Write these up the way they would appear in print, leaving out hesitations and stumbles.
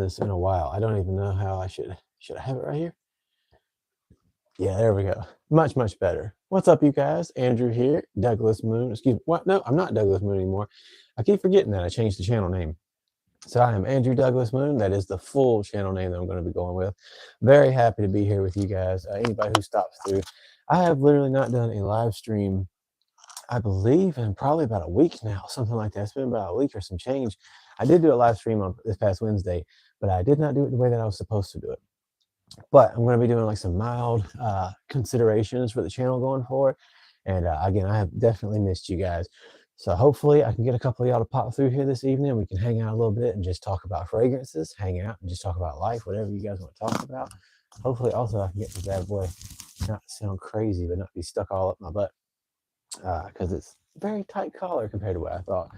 this in a while. I don't even know how I should I have it right here? Yeah, there we go. Much better. What's up, you guys? Andrew here, Douglas Moon. Excuse me. What? No, I'm not Douglas Moon anymore. I keep forgetting that I changed the channel name. So I am Andrew Douglas Moon. That is the full channel name that I'm going to be going with. Very happy to be here with you guys. Anybody who stops through. I have literally not done a live stream, I believe, in probably about a week now, something like that. It's been about a week or some change. I did do a live stream on this past Wednesday, but I did not do it the way that I was supposed to do it. But I'm going to be doing like some mild considerations for the channel going forward. And again, I have definitely missed you guys. So hopefully I can get a couple of y'all to pop through here this evening. We can hang out a little bit and just talk about fragrances, hang out and just talk about life, whatever you guys want to talk about. Hopefully also I can get this bad boy not to sound crazy, but not be stuck all up my butt because it's very tight collar compared to what I thought.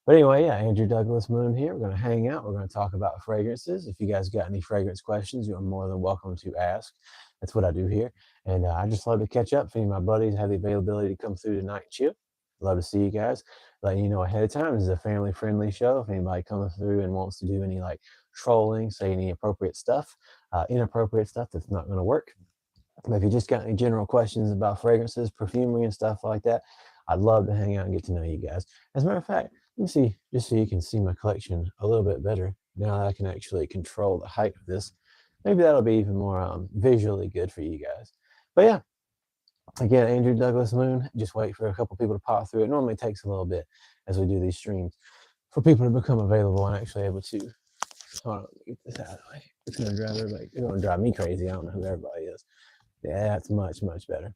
But anyway, yeah, Andrew Douglas Moon here. We're going to hang out. We're going to talk about fragrances. If you guys got any fragrance questions, you're more than welcome to ask. That's what I do here. And I just love to catch up. If any of my buddies have the availability to come through tonight and chill, love to see you guys. Letting you know ahead of time, this is a family-friendly show. If anybody comes through and wants to do any like trolling, say any appropriate stuff, inappropriate stuff, that's not going to work. But if you just got any general questions about fragrances, perfumery, and stuff like that, I'd love to hang out and get to know you guys. As a matter of fact, let me see, just so you can see my collection a little bit better. Now that I can actually control the height of this, maybe that'll be even more visually good for you guys. But yeah, again, Andrew Douglas Moon. Just wait for a couple people to pop through. It normally takes a little bit as we do these streams for people to become available and actually able to. Hold on, let me get this out of the way. It's gonna drive everybody. It's gonna drive me crazy. I don't know who everybody is. Yeah, that's much better.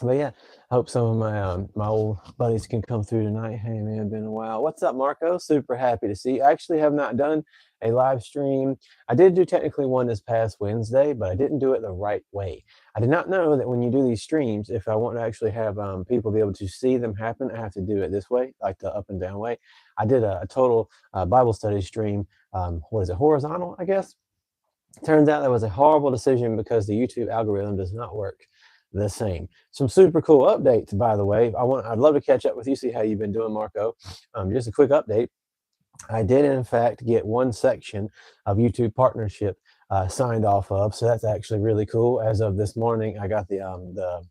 But yeah, I hope some of my my old buddies can come through tonight. Hey man, been a while. What's up, Marco? Super happy to see you. I actually have not done a live stream. I did do technically one this past Wednesday, but I didn't do it the right way. I did not know that when you do these streams, if I want to actually have people be able to see them happen, I have to do it this way, like the up and down way. I did a total Bible study stream. What is it, horizontal, I guess? Turns out that was a horrible decision because the YouTube algorithm does not work the same. Some super cool updates, by the way. I'd love to catch up with you, see how you've been doing, Marco. Just a quick update. I did, in fact, get one section of YouTube partnership signed off of, so that's actually really cool. As of this morning, I got the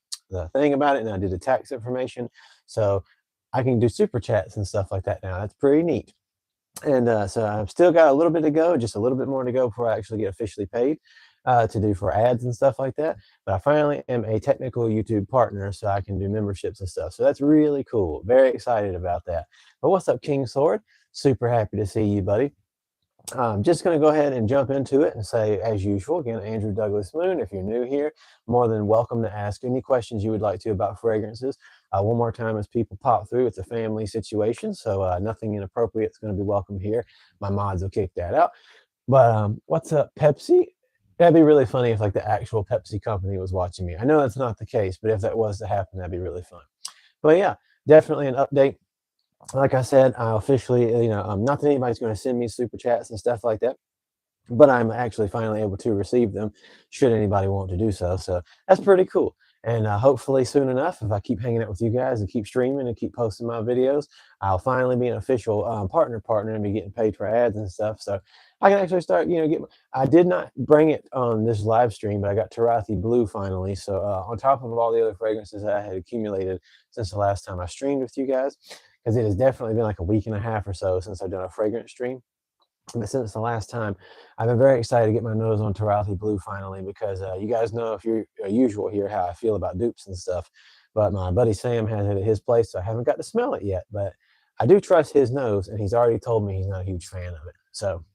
thing about it, and I did the tax information, so I can do super chats and stuff like that now. That's pretty neat. And so I've still got a little bit to go, just a little bit more to go before I actually get officially paid to do for ads and stuff like that. But I finally am a technical YouTube partner, so I can do memberships and stuff. So that's really cool. Very excited about that. But what's up, King Sword? Super happy to see you, buddy. I'm just going to go ahead and jump into it and say, as usual, again, Andrew Douglas Moon. If you're new here, more than welcome to ask any questions you would like to about fragrances. One more time, as people pop through, it's a family situation, so nothing inappropriate is going to be welcome here. My mods will kick that out. But what's up, Pepsi? That'd be really funny if like the actual Pepsi company was watching me. I know that's not the case, but if that was to happen, that'd be really fun. But yeah, definitely an update. Like I said, I officially, not that anybody's going to send me super chats and stuff like that, but I'm actually finally able to receive them should anybody want to do so. So that's pretty cool. And hopefully soon enough, if I keep hanging out with you guys and keep streaming and keep posting my videos, I'll finally be an official partner and be getting paid for ads and stuff. So I can actually start, I did not bring it on this live stream, but I got Tarathi Blue finally. So on top of all the other fragrances that I had accumulated since the last time I streamed with you guys, because it has definitely been like a week and a half or so since I've done a fragrance stream. But since the last time, I've been very excited to get my nose on Tarathi Blue finally, because you guys know, if you're usual here, how I feel about dupes and stuff. But my buddy Sam has it at his place, so I haven't got to smell it yet. But I do trust his nose, and he's already told me he's not a huge fan of it. So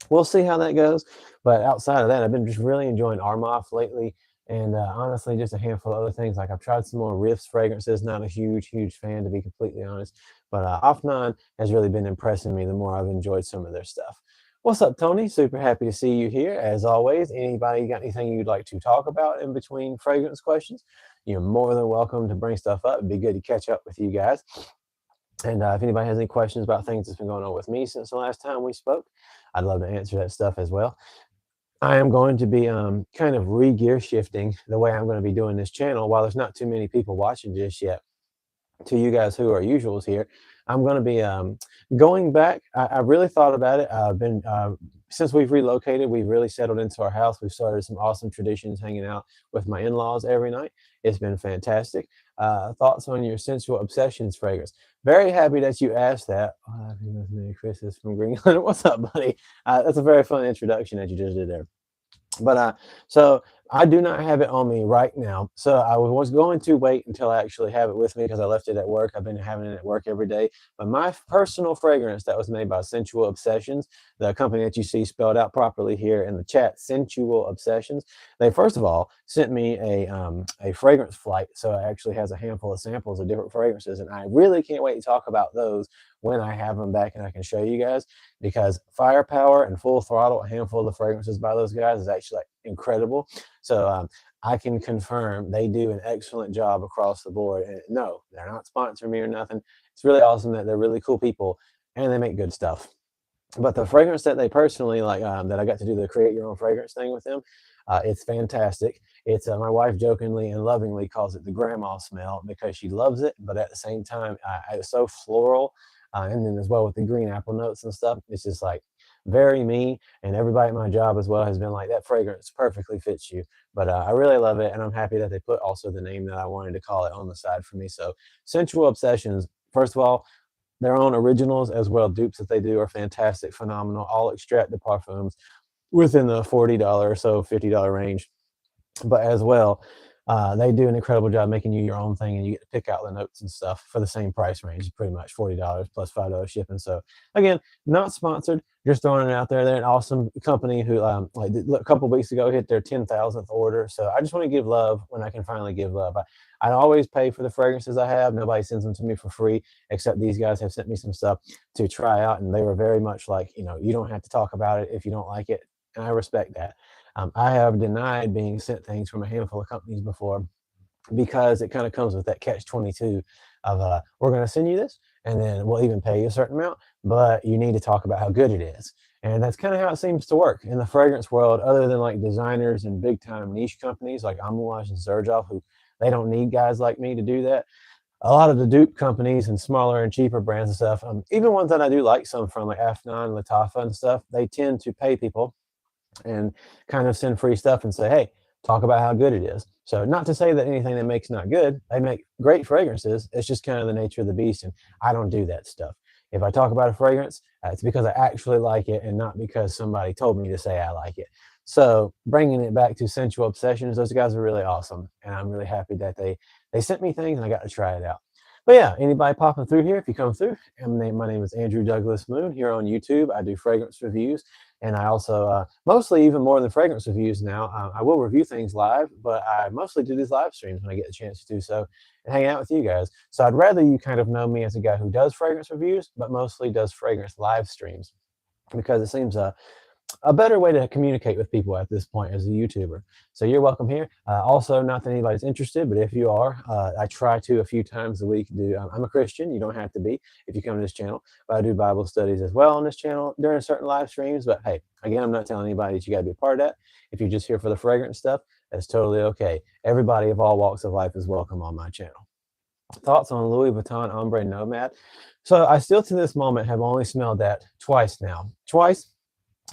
we'll see how that goes. But outside of that, I've been just really enjoying Armaf lately. And honestly, just a handful of other things. Like I've tried some more Riffs fragrances. Not a huge fan, to be completely honest. But Afnan has really been impressing me the more I've enjoyed some of their stuff. What's up, Tony? Super happy to see you here. As always, anybody got anything you'd like to talk about in between fragrance questions, you're more than welcome to bring stuff up. It'd be good to catch up with you guys. And if anybody has any questions about things that's been going on with me since the last time we spoke, I'd love to answer that stuff as well. I am going to be kind of re-gear shifting the way I'm going to be doing this channel. While there's not too many people watching just yet, to you guys who are usuals here, I'm going to be going back. I really thought about it. I've been since we've relocated, we've really settled into our house. We've started some awesome traditions, hanging out with my in-laws every night. It's been fantastic. Thoughts on your sensual obsessions fragrance? Very happy that you asked that. Happy birthday, Chris is from Greenland. What's up, buddy? That's a very fun introduction that you just did there. But so I do not have it on me right now. So I was going to wait until I actually have it with me because I left it at work. I've been having it at work every day. But my personal fragrance that was made by Sensual Obsessions, the company that you see spelled out properly here in the chat, Sensual Obsessions. They first of all sent me a fragrance flight, so it actually has a handful of samples of different fragrances, and I really can't wait to talk about those when I have them back and I can show you guys, because Firepower and Full Throttle, a handful of the fragrances by those guys, is actually like incredible. So I can confirm they do an excellent job across the board. And no, they're not sponsoring me or nothing. It's really awesome that they're really cool people and they make good stuff. But the fragrance that they personally like, that I got to do the create your own fragrance thing with them, it's fantastic. It's my wife jokingly and lovingly calls it the grandma smell because she loves it, but at the same time, it's so floral. And then as well with the green apple notes and stuff, it's just like very me. And everybody at my job as well has been like, that fragrance perfectly fits you. But I really love it, and I'm happy that they put also the name that I wanted to call it on the side for me. So Sensual Obsessions, first of all, their own originals as well dupes that they do are fantastic, phenomenal, all extract de parfums within the $40 or so $50 range. But as well, they do an incredible job making you your own thing, and you get to pick out the notes and stuff for the same price range, pretty much $40 plus $5 shipping. So again, not sponsored, just throwing it out there. They're an awesome company who, like a couple weeks ago, hit their 10,000th order. So I just want to give love when I can finally give love. I always pay for the fragrances I have. Nobody sends them to me for free, except these guys have sent me some stuff to try out, and they were very much like, you don't have to talk about it if you don't like it, and I respect that. I have denied being sent things from a handful of companies before because it kind of comes with that catch 22 of we're going to send you this and then we'll even pay you a certain amount, but you need to talk about how good it is. And that's kind of how it seems to work in the fragrance world, other than like designers and big time niche companies like Amouage and Xerjoff, who they don't need guys like me to do that. A lot of the dupe companies and smaller and cheaper brands and stuff, even ones that I do like some from, like Afnan, Lattafa and stuff, they tend to pay people and kind of send free stuff and say, hey, talk about how good it is. So not to say that anything they make's not good. They make great fragrances. It's just kind of the nature of the beast. And I don't do that stuff. If I talk about a fragrance, it's because I actually like it and not because somebody told me to say I like it. So bringing it back to Sensual Obsessions, those guys are really awesome. And I'm really happy that they sent me things and I got to try it out. But yeah, anybody popping through here, if you come through, my name is Andrew Douglas Moon here on YouTube. I do fragrance reviews, and I also mostly, even more than fragrance reviews now, I will review things live, but I mostly do these live streams when I get the chance to do so and hang out with you guys. So I'd rather you kind of know me as a guy who does fragrance reviews, but mostly does fragrance live streams, because it seems a better way to communicate with people at this point as a YouTuber. So you're welcome here. Also, not that anybody's interested, but if you are, I try to a few times a week do, I'm a Christian. You don't have to be if you come to this channel, but I do Bible studies as well on this channel during certain live streams. But hey, again, I'm not telling anybody that you got to be a part of that. If you're just here for the fragrance stuff, that's totally okay. Everybody of all walks of life is welcome on my channel. Thoughts on Louis Vuitton Ombre Nomad? So I still to this moment have only smelled that twice now. Twice.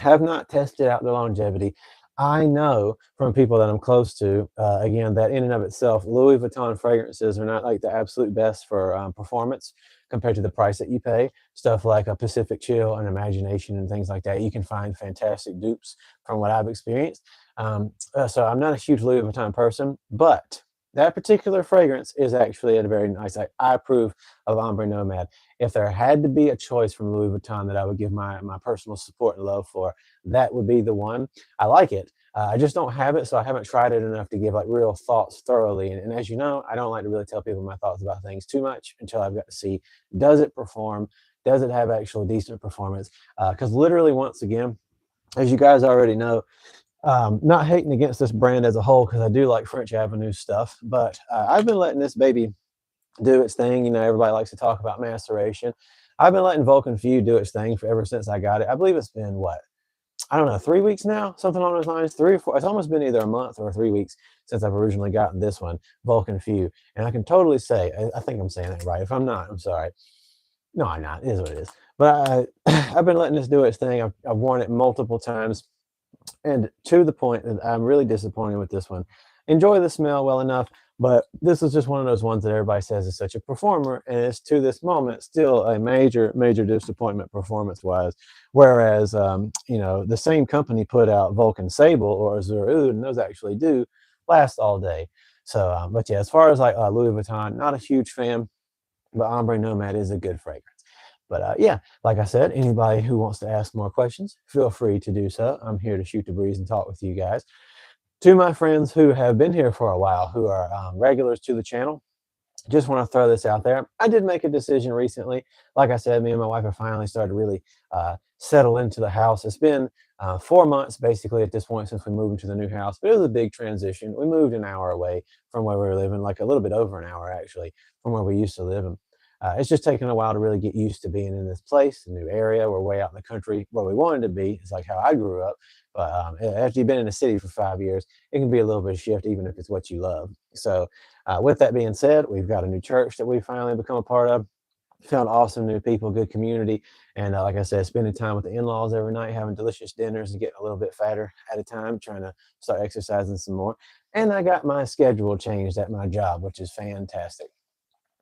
Have not tested out the longevity. I know from people that I'm close to, again, that in and of itself, Louis Vuitton fragrances are not like the absolute best for performance compared to the price that you pay. Stuff like a Pacific Chill and Imagination and things like that, you can find fantastic dupes from what I've experienced. So I'm not a huge Louis Vuitton person, but that particular fragrance is actually a very nice. I approve of Ombre Nomad. If there had to be a choice from Louis Vuitton that I would give my personal support and love for, that would be the one. I like it. I just don't have it, so I haven't tried it enough to give like real thoughts thoroughly. And as you know, I don't like to really tell people my thoughts about things too much until I've got to see, does it perform? Does it have actual decent performance? Because literally, once again, as you guys already know, not hating against this brand as a whole, because I do like French Avenue stuff, but I've been letting this baby do its thing. You know, everybody likes to talk about maceration. I've been letting Vulcan Feud do its thing for ever since I got it. I believe it's been what? I don't know, 3 weeks now, something along those lines, 3 or 4. It's almost been either a month or 3 weeks since I've originally gotten this one, Vulcan Feud. And I can totally say, I think I'm saying that right. If I'm not, I'm sorry. No, I'm not. It is what it is. But I've been letting this do its thing. I've worn it multiple times, and to the point that I'm really disappointed with this one. Enjoy the smell well enough, but this is just one of those ones that everybody says is such a performer, and it's to this moment still a major, major disappointment performance-wise. Whereas, the same company put out Vulcan Sable or Azure Oud, and those actually do last all day. So, but yeah, as far as like Louis Vuitton, not a huge fan, but Ombre Nomad is a good fragrance. But yeah, like I said, anybody who wants to ask more questions, feel free to do so. I'm here to shoot the breeze and talk with you guys. To my friends who have been here for a while, who are regulars to the channel, just want to throw this out there. I did make a decision recently. Like I said, me and my wife have finally started to really settle into the house. It's been 4 months basically at this point since we moved into the new house, but it was a big transition. We moved an hour away from where we were living, like a little bit over an hour actually from where we used to live. And it's just taken a while to really get used to being in this place, a new area. We're way out in the country where we wanted to be. It's like how I grew up. But after you've been in the city for 5 years, it can be a little bit of shift, even if it's what you love. So, with that being said, we've got a new church that we finally become a part of. Found awesome new people, good community, and like I said, spending time with the in-laws every night, having delicious dinners, and getting a little bit fatter at a time, trying to start exercising some more. And I got my schedule changed at my job, which is fantastic.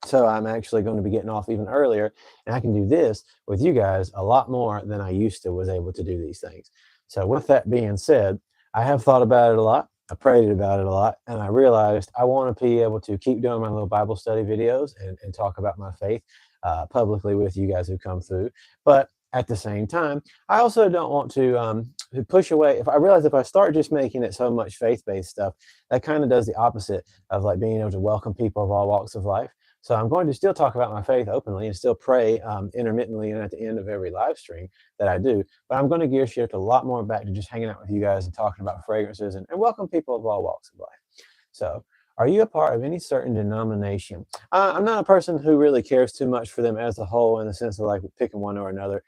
So I'm actually going to be getting off even earlier, and I can do this with you guys a lot more than I used to was able to do these things. So with that being said, I have thought about it a lot. I prayed about it a lot, and I realized I want to be able to keep doing my little Bible study videos and talk about my faith publicly with you guys who come through. But at the same time, I also don't want to push away. If I realize if I start just making it so much faith-based stuff, that kind of does the opposite of like being able to welcome people of all walks of life. So I'm going to still talk about my faith openly and still pray intermittently and at the end of every live stream that I do. But I'm going to gear shift a lot more back to just hanging out with you guys and talking about fragrances and welcome people of all walks of life. So, are you a part of any certain denomination? I'm not a person who really cares too much for them as a whole in the sense of like picking one or another.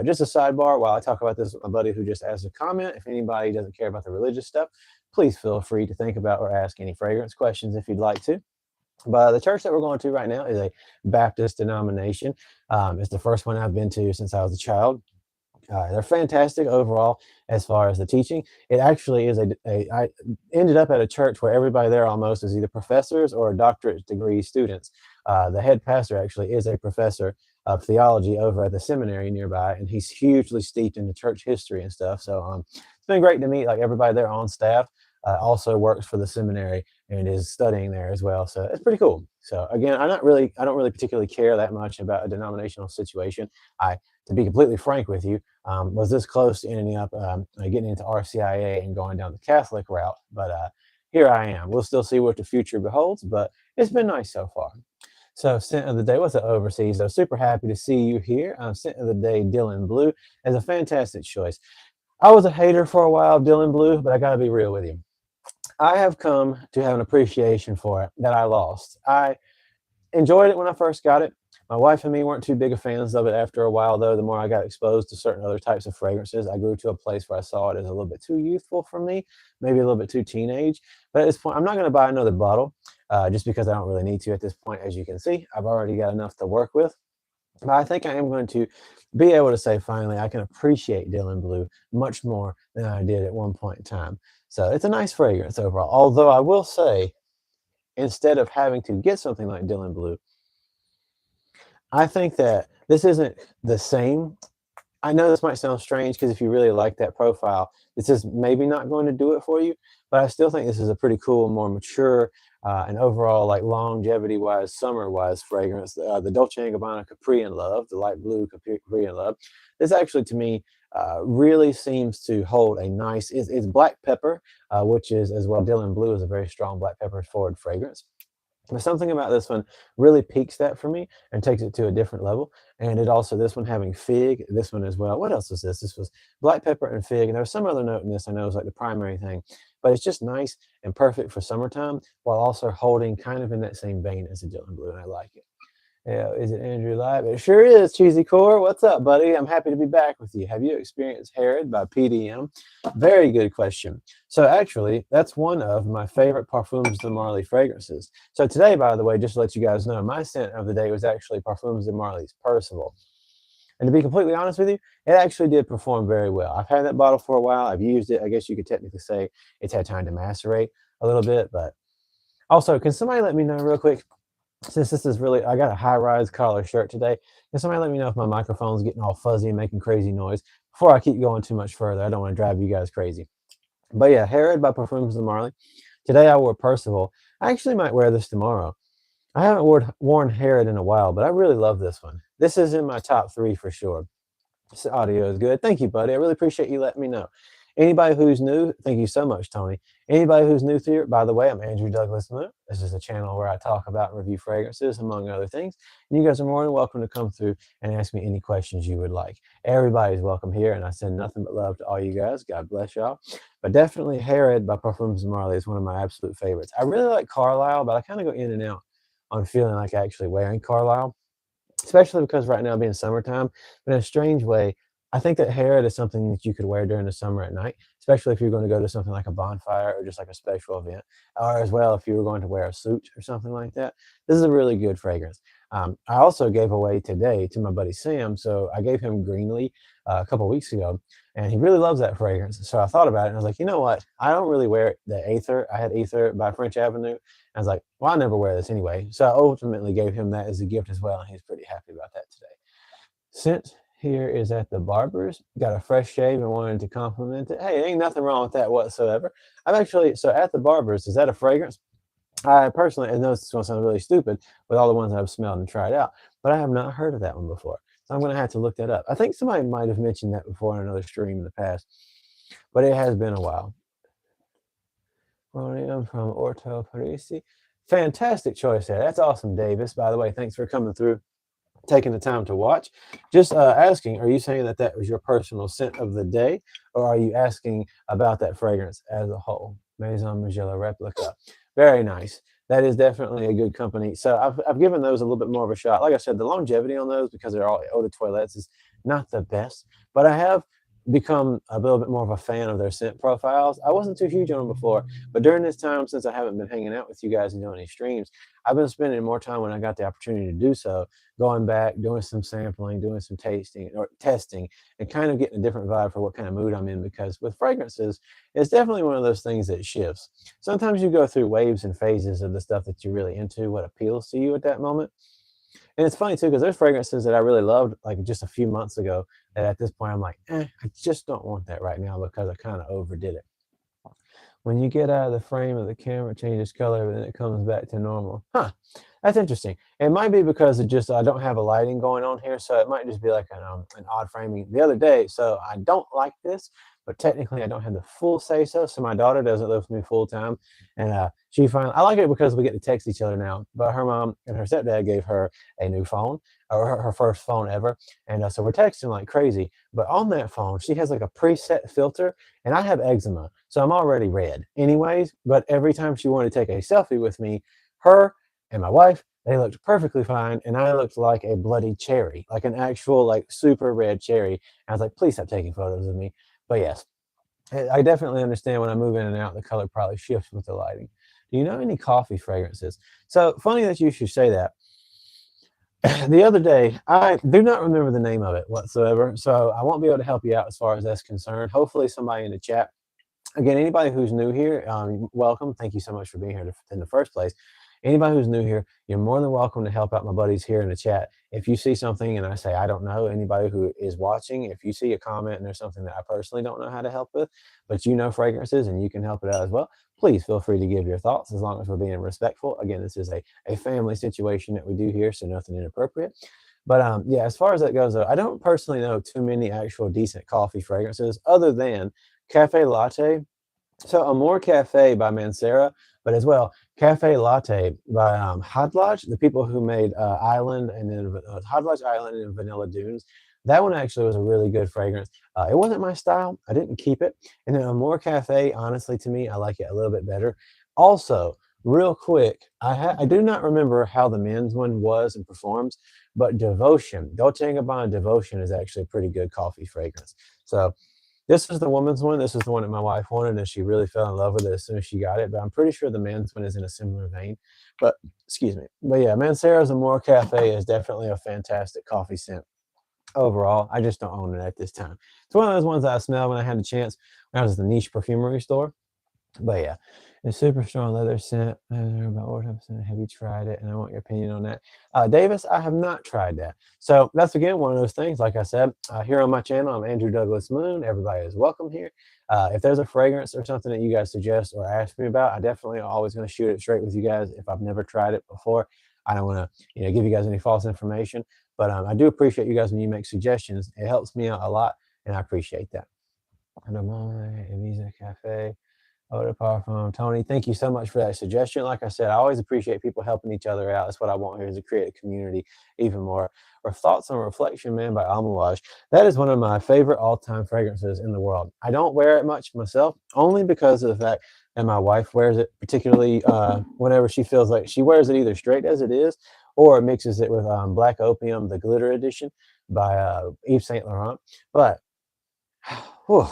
Just a sidebar while I talk about this with my buddy who just asked a comment. If anybody doesn't care about the religious stuff, please feel free to think about or ask any fragrance questions if you'd like to. But the church that we're going to right now is a Baptist denomination. It's the first one I've been to since I was a child. They're fantastic overall as far as the teaching. It actually is I ended up at a church where everybody there almost is either professors or doctorate degree students. The head pastor actually is a professor of theology over at the seminary nearby, and he's hugely steeped in the church history and stuff. So it's been great to meet like everybody there on staff. Also works for the seminary and is studying there as well. So it's pretty cool. So again, I don't really particularly care that much about a denominational situation. To be completely frank with you, was this close to ending up getting into RCIA and going down the Catholic route. But here I am. We'll still see what the future beholds, but it's been nice so far. So, scent of the day, what's up, overseas? I'm super happy to see you here. Scent of the day, Dylan Blue, is a fantastic choice. I was a hater for a while of Dylan Blue, but I got to be real with you. I have come to have an appreciation for it that I lost. I enjoyed it when I first got it. My wife and me weren't too big of fans of it after a while, though. The more I got exposed to certain other types of fragrances, I grew to a place where I saw it as a little bit too youthful for me, maybe a little bit too teenage. But at this point, I'm not going to buy another bottle just because I don't really need to at this point. As you can see, I've already got enough to work with. But I think I am going to be able to say finally I can appreciate Dylan Blue much more than I did at one point in time. So it's a nice fragrance overall. Although I will say, instead of having to get something like Dylan Blue, I think that this isn't the same. I know this might sound strange because if you really like that profile, this is maybe not going to do it for you, but I still think this is a pretty cool, more mature, and overall like longevity-wise, summer-wise fragrance. The Dolce & Gabbana Capri in Love, the light blue Capri in Love. This actually, to me, really seems to hold a nice. It's black pepper, which is as well. Dylan Blue is a very strong black pepper forward fragrance. But something about this one really peaks that for me and takes it to a different level. And it also, this one having fig, this one as well. What else was this? This was black pepper and fig. And there was some other note in this I know is like the primary thing, but it's just nice and perfect for summertime while also holding kind of in that same vein as a Dylan Blue. And I like it. Yeah, is it Andrew Live? It sure is, Cheesy Core. What's up, buddy? I'm happy to be back with you. Have you experienced Herod by PDM? Very good question. So actually, that's one of my favorite Parfums de Marly fragrances. So today, by the way, just to let you guys know, my scent of the day was actually Parfums de Marly's Percival. And to be completely honest with you, it actually did perform very well. I've had that bottle for a while. I've used it. I guess you could technically say it's had time to macerate a little bit. But also, can somebody let me know real quick? Since this is really, I got a high rise collar shirt today. Can somebody let me know if my microphone's getting all fuzzy and making crazy noise before I keep going too much further? I don't want to drive you guys crazy. But yeah, Herod by Parfums de Marly. Today I wore Percival. I actually might wear this tomorrow. I haven't worn Herod in a while, but I really love this one. This is in my top three for sure. This audio is good. Thank you, buddy. I really appreciate you letting me know. Anybody who's new, thank you so much, Tony. Anybody who's new here, by the way, I'm Andrew Douglas Moon. This is a channel where I talk about and review fragrances, among other things. And you guys are more than welcome to come through and ask me any questions you would like. Everybody's welcome here, and I send nothing but love to all you guys. God bless y'all. But definitely Herod by Parfums de Marly is one of my absolute favorites. I really like Carlisle, but I kind of go in and out on feeling like actually wearing Carlisle, especially because right now being summertime, but in a strange way, I think that Herod is something that you could wear during the summer at night, especially if you're going to go to something like a bonfire or just like a special event, or as well if you were going to wear a suit or something like that. This is a really good fragrance. I also gave away today to my buddy Sam, so I gave him Greenlee a couple weeks ago, and he really loves that fragrance. So I thought about it, and I was like, you know what? I don't really wear the Aether. I had Aether by French Avenue. I was like, well, I never wear this anyway. So I ultimately gave him that as a gift as well, and he's pretty happy about that today. Scent here is at the barber's. Got a fresh shave and wanted to compliment it. Hey, ain't nothing wrong with that whatsoever. I'm actually, so at the barber's, is that a fragrance? I personally, I know it's going to sound really stupid with all the ones I've smelled and tried out, but I have not heard of that one before. So I'm going to have to look that up. I think somebody might have mentioned that before in another stream in the past, but it has been a while. Rhodium from Orto Parisi. Fantastic choice there. That's awesome, Davis. By the way, thanks for coming through, taking the time to watch. Just asking, are you saying that that was your personal scent of the day, or are you asking about that fragrance as a whole? Maison Margiela Replica. Very nice. That is definitely a good company. So I've given those a little bit more of a shot. Like I said, the longevity on those, because they're all eau de toilettes, is not the best, but I have become a little bit more of a fan of their scent profiles. I wasn't too huge on them before, but during this time, since I haven't been hanging out with you guys and doing any streams, I've been spending more time when I got the opportunity to do so, going back, doing some sampling, doing some tasting or testing, and kind of getting a different vibe for what kind of mood I'm in. Because with fragrances, it's definitely one of those things that shifts. Sometimes you go through waves and phases of the stuff that you're really into, what appeals to you at that moment. And it's funny too, because there's fragrances that I really loved like just a few months ago that at this point I'm like, I just don't want that right now because I kind of overdid it. When you get out of the frame of the camera, it changes color, but then it comes back to normal. Huh. That's interesting. It might be because it just I don't have a lighting going on here, so it might just be like an odd framing. The other day, so I don't like this, but technically I don't have the full say so. So my daughter doesn't live with me full time, and she finally I like it because we get to text each other now. But her mom and her stepdad gave her a new phone, or her first phone ever, and so we're texting like crazy. But on that phone, she has like a preset filter, and I have eczema, so I'm already red, anyways. But every time she wanted to take a selfie with me, her and my wife, they looked perfectly fine, and I looked like a bloody cherry, like an actual like super red cherry. I was like, please stop taking photos of me. But yes, I definitely understand when I move in and out, the color probably shifts with the lighting. Do you know any coffee fragrances? So funny that you should say that. The other day, I do not remember the name of it whatsoever, so I won't be able to help you out as far as that's concerned. Hopefully, somebody in the chat. Again, anybody who's new here, welcome. Thank you so much for being here in the first place. Anybody who's new here, you're more than welcome to help out my buddies here in the chat. If you see something and I say, I don't know, anybody who is watching, if you see a comment and there's something that I personally don't know how to help with, but you know fragrances and you can help it out as well, please feel free to give your thoughts as long as we're being respectful. Again, this is a family situation that we do here, so nothing inappropriate. But yeah, as far as that goes, though, I don't personally know too many actual decent coffee fragrances other than Cafe Latte. So Amore Cafe by Mancera, but as well Cafe Latte by Hadlaj, the people who made Island and then Hadlaj Island and Vanilla Dunes. That one actually was a really good fragrance. It wasn't my style. I didn't keep it. And then Amore Cafe, honestly, to me, I like it a little bit better. Also, real quick, I do not remember how the men's one was and performs, but Devotion, Dolce & Gabbana Devotion is actually a pretty good coffee fragrance. So this is the woman's one. This is the one that my wife wanted, and she really fell in love with it as soon as she got it. But I'm pretty sure the men's one is in a similar vein. But excuse me. But yeah, Mancera's Amore Cafe is definitely a fantastic coffee scent. overall. I just don't own it at this time. It's one of those ones that I smelled when I had the chance when I was at the niche perfumery store. But yeah, it's super strong leather scent. About what percent. Have you tried it? And I want your opinion on that. Davis, I have not tried that. So that's again one of those things. Like I said, here on my channel, I'm Andrew Douglas Moon. Everybody is welcome here. If there's a fragrance or something that you guys suggest or ask me about, I definitely always going to shoot it straight with you guys. If I've never tried it before, I don't want to give you guys any false information. But I do appreciate you guys when you make suggestions. It helps me out a lot, and I appreciate that. I don't mind Ibiza Cafe. Eau de Parfum. Tony, thank you so much for that suggestion. Like I said, I always appreciate people helping each other out. That's what I want here is to create a community even more. Or Thoughts on Reflection Man by Amouage. That is one of my favorite all-time fragrances in the world. I don't wear it much myself, only because of the fact that my wife wears it, particularly whenever she feels like she wears it either straight as it is or mixes it with Black Opium, the Glitter Edition by Yves Saint Laurent. But whew,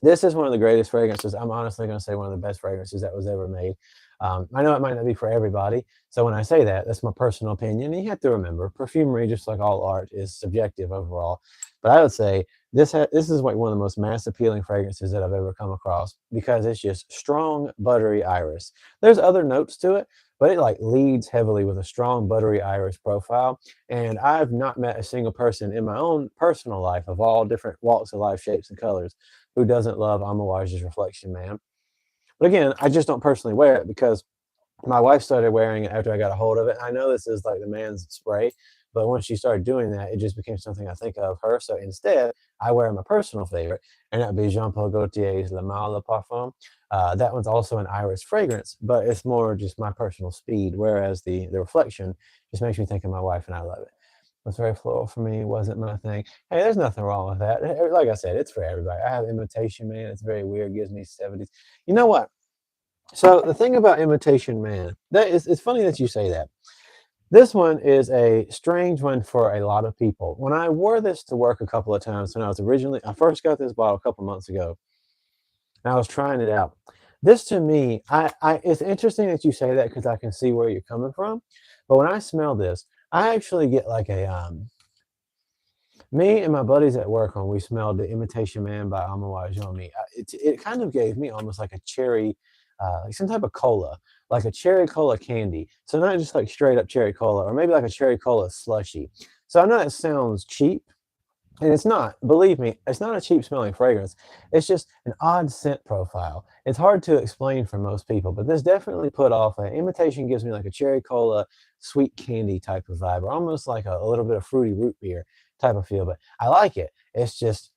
this is one of the greatest fragrances. I'm honestly going to say one of the best fragrances that was ever made. I know it might not be for everybody. So when I say that, that's my personal opinion. And you have to remember, perfumery, just like all art, is subjective overall. But I would say this is like one of the most mass appealing fragrances that I've ever come across because it's just strong, buttery iris. There's other notes to it, but it like leads heavily with a strong, buttery iris profile. And I've not met a single person in my own personal life of all different walks of life, shapes, and colors who doesn't love Amouage's Reflection Man. But again, I just don't personally wear it because my wife started wearing it after I got a hold of it. I know this is like the man's spray, but once she started doing that, it just became something I think of her. So instead, I wear my personal favorite, and that would be Jean Paul Gaultier's Le Mal Le Parfum. That one's also an iris fragrance, but it's more just my personal speed, whereas the Reflection just makes me think of my wife, and I love it. Was very floral for me, wasn't my thing. Hey, there's nothing wrong with that. Like I said, it's for everybody. I have Imitation Man. It's very weird. Gives me 70s. You know what? So the thing about Imitation Man, that is, it's funny that you say that. This one is a strange one for a lot of people. When I wore this to work a couple of times when I first got this bottle a couple months ago, and I was trying it out. This to me, it's interesting that you say that because I can see where you're coming from. But when I smell this, I actually get like me and my buddies at work when we smelled the Imitation Man by Amouage on me, it kind of gave me almost like a cherry, like some type of cola, like a cherry cola candy. So not just like straight up cherry cola, or maybe like a cherry cola slushy. So I know that sounds cheap, and it's not. Believe me, it's not a cheap smelling fragrance. It's just an odd scent profile. It's hard to explain for most people, but this definitely put off. An Imitation gives me like a cherry cola, sweet candy type of vibe, or almost like a little bit of fruity root beer type of feel. But I like it. It's just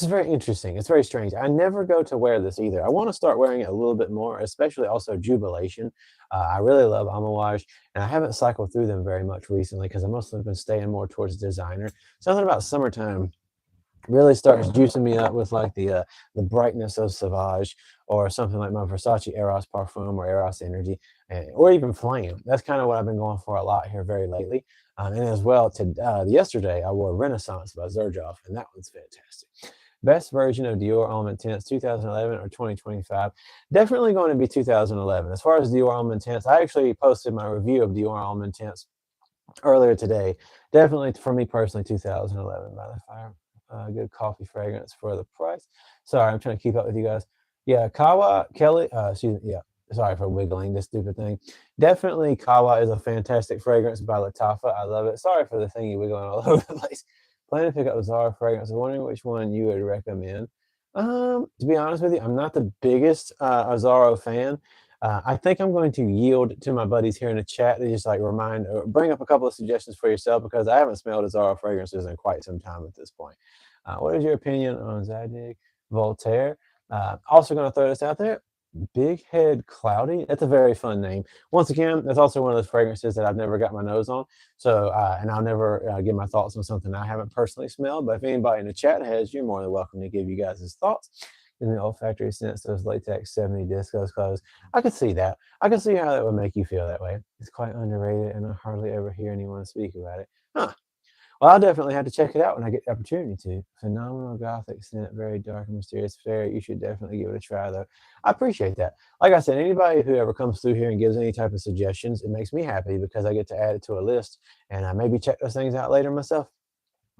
very interesting. It's very strange. I never go to wear this either. I want to start wearing it a little bit more, especially also Jubilation. I really love Amouage, and I haven't cycled through them very much recently because I mostly been staying more towards designer. Something about summertime really starts juicing me up with like the brightness of Sauvage or something like my Versace Eros Parfum or Eros Energy, or even Flame. That's kind of what I've been going for a lot here very lately. And as well, yesterday I wore Renaissance by Xerjoff, and that one's fantastic. Best version of Dior Homme Intense 2011 or 2025? Definitely going to be 2011. As far as Dior Homme Intense, I actually posted my review of Dior Homme Intense earlier today. Definitely for me personally, 2011 by the fire. Good coffee fragrance for the price. Sorry, I'm trying to keep up with you guys. Yeah, Kawa Kelly. Excuse me. Yeah, sorry for wiggling this stupid thing. Definitely, Kawa is a fantastic fragrance by Lattafa. I love it. Sorry for the thingy wiggling all over the place. Planning to pick up Zara fragrance. I was wondering which one you would recommend. To be honest with you, I'm not the biggest Azaro fan. I think I'm going to yield to my buddies here in the chat to just like remind or bring up a couple of suggestions for yourself because I haven't smelled Azaro fragrances in quite some time at this point. What is your opinion on Zadig Voltaire? Also going to throw this out there. Big Head Cloudy. That's a very fun name. Once again, that's also one of those fragrances that I've never got my nose on. So, and I'll never give my thoughts on something I haven't personally smelled. But if anybody in the chat has, you're more than welcome to give you guys his thoughts. In the olfactory sense, those latex 70 discos clothes. I could see that. I could see how that would make you feel that way. It's quite underrated, and I hardly ever hear anyone speak about it. Huh. Well, I'll definitely have to check it out when I get the opportunity to. Phenomenal gothic scent, very dark and mysterious fairy. You should definitely give it a try, though. I appreciate that. Like I said, anybody who ever comes through here and gives any type of suggestions, it makes me happy because I get to add it to a list and I maybe check those things out later myself.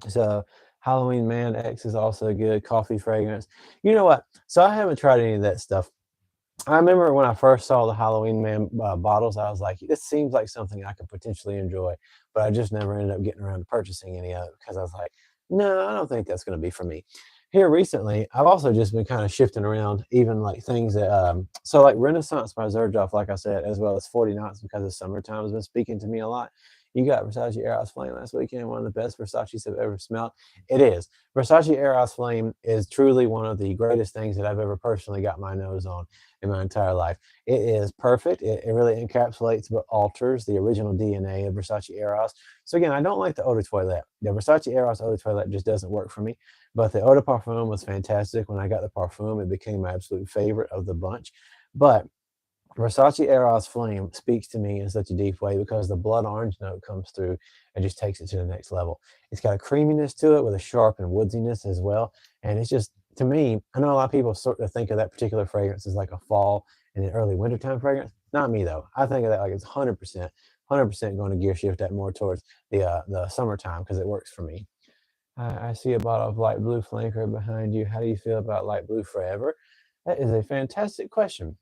So Halloween Man X is also good. Coffee fragrance. You know what? So I haven't tried any of that stuff. I remember when I first saw the Halloween Man bottles, I was like, this seems like something I could potentially enjoy, but I just never ended up getting around to purchasing any of it because I was like, no, I don't think that's going to be for me. Here recently, I've also just been kind of shifting around, even like things that, so like Renaissance by Zerjoff, like I said, as well as 40 Knots because the summertime has been speaking to me a lot. You got Versace Eros Flame last weekend, one of the best Versace's I've ever smelled. It is. Versace Eros Flame is truly one of the greatest things that I've ever personally got my nose on in my entire life. It is perfect. It really encapsulates but alters the original DNA of Versace Eros. So again, I don't like the Eau de Toilette. The Versace Eros Eau de Toilette just doesn't work for me. But the Eau de Parfum was fantastic. When I got the Parfum, it became my absolute favorite of the bunch. But Versace Eros Flame speaks to me in such a deep way because the blood orange note comes through and just takes it to the next level. It's got a creaminess to it with a sharp and woodsiness as well. And it's just, to me, I know a lot of people sort of think of that particular fragrance as like a fall and an early wintertime fragrance. Not me though. I think of that like it's 100% going to gear shift that more towards the summertime because it works for me. I see a bottle of light blue flanker behind you. How do you feel about light blue forever? That is a fantastic question.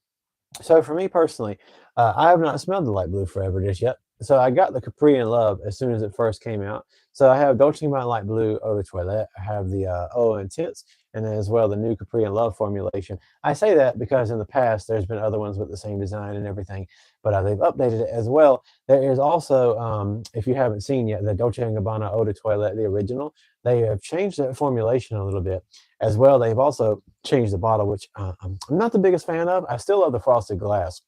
So for me personally, I have not smelled the light blue forever just yet. So I got the Capri in Love as soon as it first came out. So I have Dolce & Gabbana Light Blue Eau de Toilette. I have the Eau Intense, and then as well the new Capri in Love formulation. I say that because in the past there's been other ones with the same design and everything, but they've updated it as well. There is also, if you haven't seen yet, the Dolce & Gabbana Eau de Toilette, the original. They have changed that formulation a little bit as well. They've also changed the bottle, which I'm not the biggest fan of. I still love the frosted glass,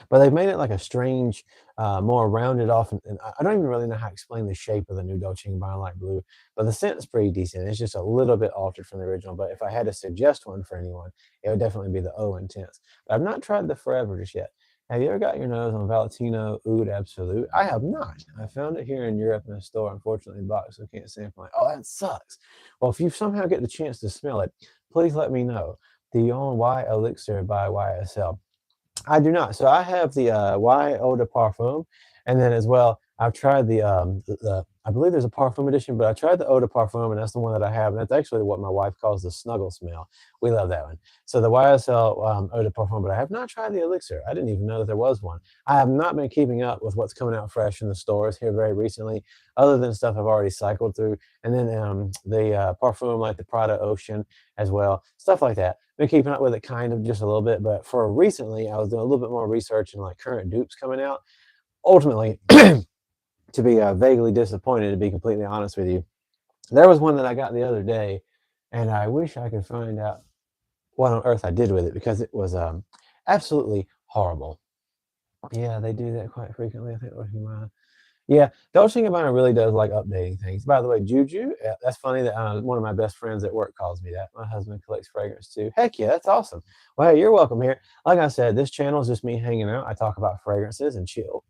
but they've made it like a strange, more rounded off. And I don't even really know how to explain the shape of the new Dolce & Gabbana Light Blue, but the scent is pretty decent. It's just a little bit altered from the original. But if I had to suggest one for anyone, it would definitely be the O Intense. But I've not tried the Forever just yet. Have you ever got your nose on Valentino Oud Absolute? I have not. I found it here in Europe in a store, unfortunately, in box, so I can't sample it. Oh, that sucks. Well, if you somehow get the chance to smell it, please let me know. The on Y Elixir by YSL. I do not. So I have the Y Eau de Parfum, and then as well, I've tried the I believe there's a Parfum edition, but I tried the Eau de Parfum, and that's the one that I have, and that's actually what my wife calls the snuggle smell. We love that one. So the YSL Eau de Parfum, but I have not tried the Elixir. I didn't even know that there was one. I have not been keeping up with what's coming out fresh in the stores here very recently, other than stuff I've already cycled through, and then the Parfum like the Prada Ocean as well, stuff like that. Been keeping up with it kind of just a little bit, but for recently, I was doing a little bit more research and like current dupes coming out. Ultimately, to be vaguely disappointed, to be completely honest with you, there was one that I got the other day, and I wish I could find out what on earth I did with it because it was absolutely horrible. Yeah, they do that quite frequently. I think looking mine. Yeah, Dolce & Gabbana really does like updating things. By the way, Juju, that's funny that one of my best friends at work calls me that. My husband collects fragrance too. Heck yeah, that's awesome. Well, hey, you're welcome here. Like I said, this channel is just me hanging out. I talk about fragrances and chill.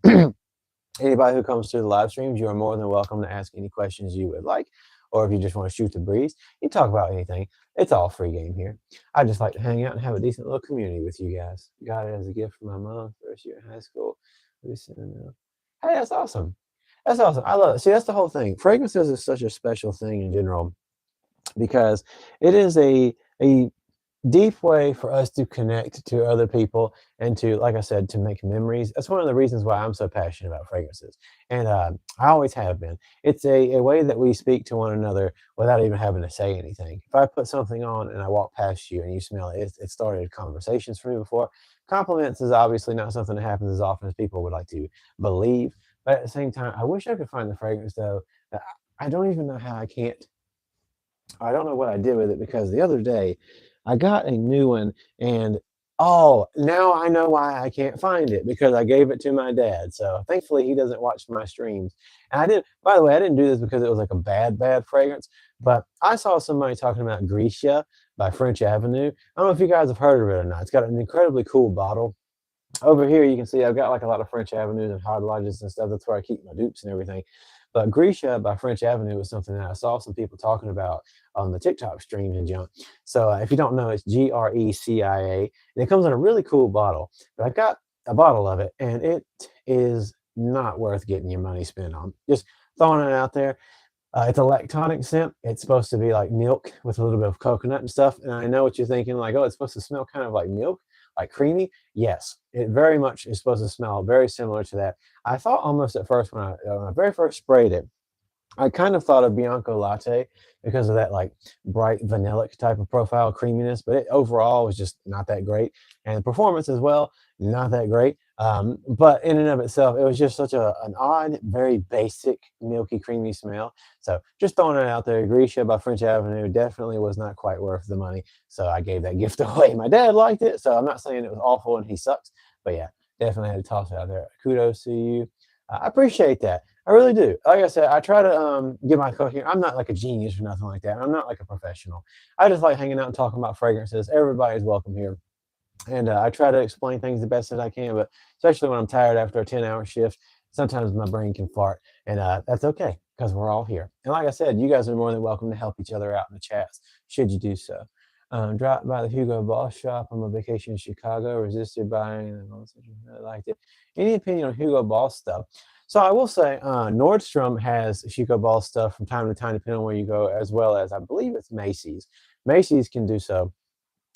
Anybody who comes through the live streams, you are more than welcome to ask any questions you would like. Or if you just want to shoot the breeze, you talk about anything. It's all free game here. I just like to hang out and have a decent little community with you guys. Got it as a gift from my mom, first year in high school. Hey, that's awesome. That's awesome. I love it. See, that's the whole thing. Fragrances is such a special thing in general because it is a deep way for us to connect to other people and to, like I said, to make memories. That's one of the reasons why I'm so passionate about fragrances. And I always have been. It's a way that we speak to one another without even having to say anything. If I put something on and I walk past you and you smell it, it started conversations for me before. Compliments is obviously not something that happens as often as people would like to believe. But at the same time, I wish I could find the fragrance though. that I don't even know how I can't. I don't know what I did with it because the other day I got a new one and oh, now I know why I can't find it because I gave it to my dad. So thankfully he doesn't watch my streams. And I didn't, by the way, I didn't do this because it was like a bad fragrance, but I saw somebody talking about Grisha by French Avenue. I don't know if you guys have heard of it or not. It's got an incredibly cool bottle. Over here, you can see I've got like a lot of French Avenues and Hard Lodges and stuff. That's where I keep my dupes and everything. But Grisha by French Avenue was something that I saw some people talking about on the TikTok streams and junk. So if you don't know, it's Grecia, and it comes in a really cool bottle. But I got a bottle of it, and it is not worth getting your money spent on. Just throwing it out there. It's a lactonic scent. It's supposed to be like milk with a little bit of coconut and stuff. And I know what you're thinking, like, oh, it's supposed to smell kind of like milk, like creamy. Yes, it very much is supposed to smell very similar to that. I thought almost at first when I very first sprayed it, I kind of thought of Bianco Latte because of that like bright vanillic type of profile creaminess, but it overall was just not that great. And the performance as well, not that great. But in and of itself, it was just such an odd, very basic, milky, creamy smell. So just throwing it out there, Grisha by French Avenue definitely was not quite worth the money. So I gave that gift away. My dad liked it, so I'm not saying it was awful and he sucks, but yeah, definitely had to toss it out there. Kudos to you. I appreciate that. I really do. Like I said, I try to get my coherence. I'm not like a genius or nothing like that. I'm not like a professional. I just like hanging out and talking about fragrances. Everybody's welcome here. And I try to explain things the best that I can, but especially when I'm tired after a 10-hour shift, sometimes my brain can fart. And that's okay because we're all here. And like I said, you guys are more than welcome to help each other out in the chats, should you do so. Dropped by the Hugo Boss shop on my vacation in Chicago, resisted buying, and really liked it. Any opinion on Hugo Boss stuff? So I will say Nordstrom has Hugo Boss stuff from time to time, depending on where you go, as well as I believe it's Macy's. Macy's can do so.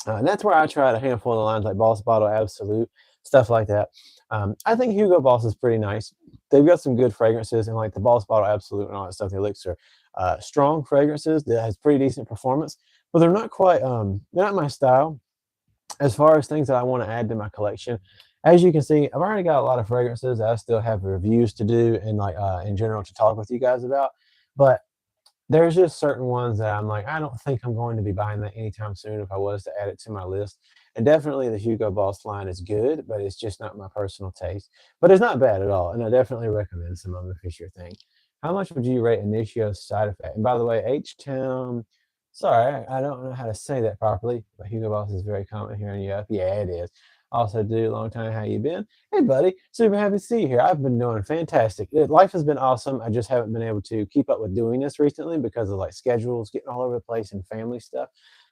And that's where I tried a handful of the lines like Boss Bottle Absolute, stuff like that. I think Hugo Boss is pretty nice. They've got some good fragrances, and like the Boss Bottle Absolute and all that stuff, the Elixir, strong fragrances that has pretty decent performance, but they're not quite, they're not my style as far as things that I want to add to my collection. As you can see, I've already got a lot of fragrances that I still have reviews to do and like in general to talk with you guys about. But there's just certain ones that I'm like, I don't think I'm going to be buying that anytime soon if I was to add it to my list. And definitely the Hugo Boss line is good, but it's just not my personal taste. But it's not bad at all. And I definitely recommend some of them if it's your thing. How much would you rate Initio's Side Effect? And by the way, H-Town, sorry, I don't know how to say that properly, but Hugo Boss is very common here in Europe. Yeah, it is. Also, dude, long time, how you been? Hey, buddy, super happy to see you here. I've been doing fantastic. Life has been awesome. I just haven't been able to keep up with doing this recently because of like schedules getting all over the place and family stuff.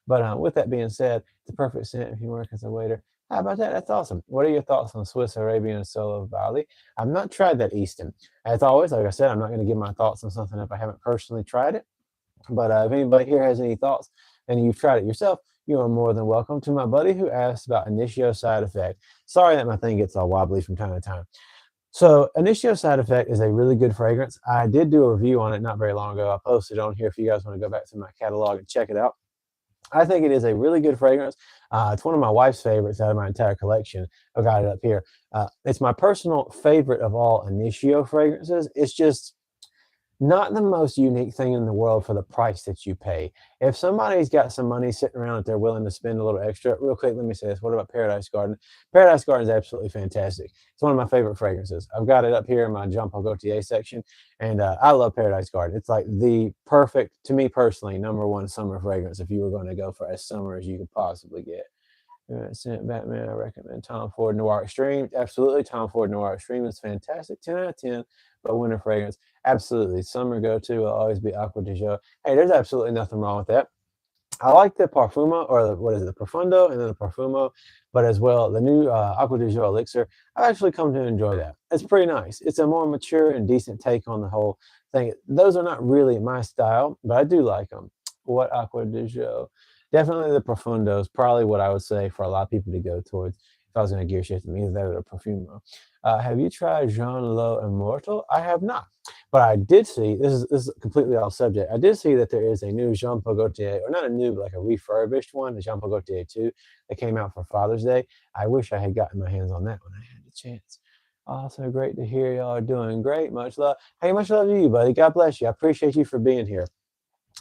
But with that being said, the perfect scent if you work as a waiter. How about that? That's awesome. What are your thoughts on Swiss Arabian Solo Bali? I've not tried that Easton. As always, like I said, I'm not going to give my thoughts on something if I haven't personally tried it. But if anybody here has any thoughts and you've tried it yourself, you are more than welcome. To my buddy who asked about Initio Side Effect. Sorry that my thing gets all wobbly from time to time. So Initio Side Effect is a really good fragrance. I did do a review on it not very long ago. I posted it on here if you guys want to go back to my catalog and check it out. I think it is a really good fragrance. It's one of my wife's favorites out of my entire collection. I've got it up here. It's my personal favorite of all Initio fragrances. It's just not the most unique thing in the world for the price that you pay. If somebody's got some money sitting around that they're willing to spend a little extra, real quick, let me say this. What about Paradise Garden? Paradise Garden is absolutely fantastic. It's one of my favorite fragrances. I've got it up here in my Jean Paul Gaultier section, and I love Paradise Garden. It's like the perfect, to me personally, #1 summer fragrance if you were going to go for as summer as you could possibly get. Scent Batman, I recommend Tom Ford Noir Extreme. Absolutely, Tom Ford Noir Extreme is fantastic. 10 out of 10, but winter fragrance, absolutely. Summer go-to will always be Aqua di Gio. Hey, there's absolutely nothing wrong with that. I like the Parfumo, or what is it, the Profundo, and then the Parfumo, but as well, the new Aqua di Gio Elixir, I've actually come to enjoy that. It's pretty nice. It's a more mature and decent take on the whole thing. Those are not really my style, but I do like them. What Aqua di Gio? Definitely the Profundo is probably what I would say for a lot of people to go towards if I was going to gear shift them, either that or the Profumo. Have you tried Jean Lo Immortal? I have not. But I did see, this is completely off subject. I did see that there is a new Jean Paul Gaultier, or not a new, but like a refurbished one, the Jean Paul Gaultier 2, that came out for Father's Day. I wish I had gotten my hands on that when I had the chance. Also, great to hear y'all are doing great. Much love. Hey, much love to you, buddy. God bless you. I appreciate you for being here.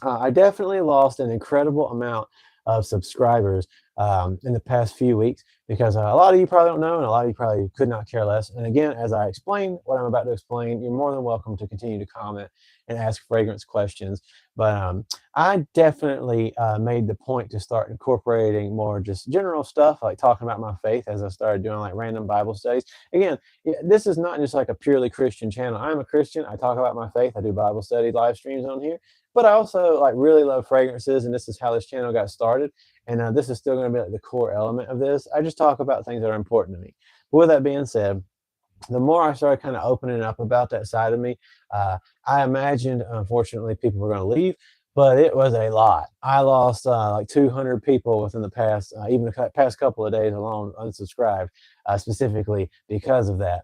I definitely lost an incredible amount of subscribers in the past few weeks because a lot of you probably don't know, and a lot of you probably could not care less. And again, as I explain what I'm about to explain, you're more than welcome to continue to comment and ask fragrance questions. But I definitely made the point to start incorporating more just general stuff, like talking about my faith as I started doing like random Bible studies. Again, this is not just like a purely Christian channel. I'm a Christian. I talk about my faith. I do Bible study live streams on here, but I also like really love fragrances, and this is how this channel got started. And this is still going to be like the core element of this. I just talk about things that are important to me. But with that being said, the more I started kind of opening up about that side of me, I imagined, unfortunately, people were going to leave, but it was a lot. I lost like 200 people within the past, even the past couple of days alone, unsubscribed, specifically because of that.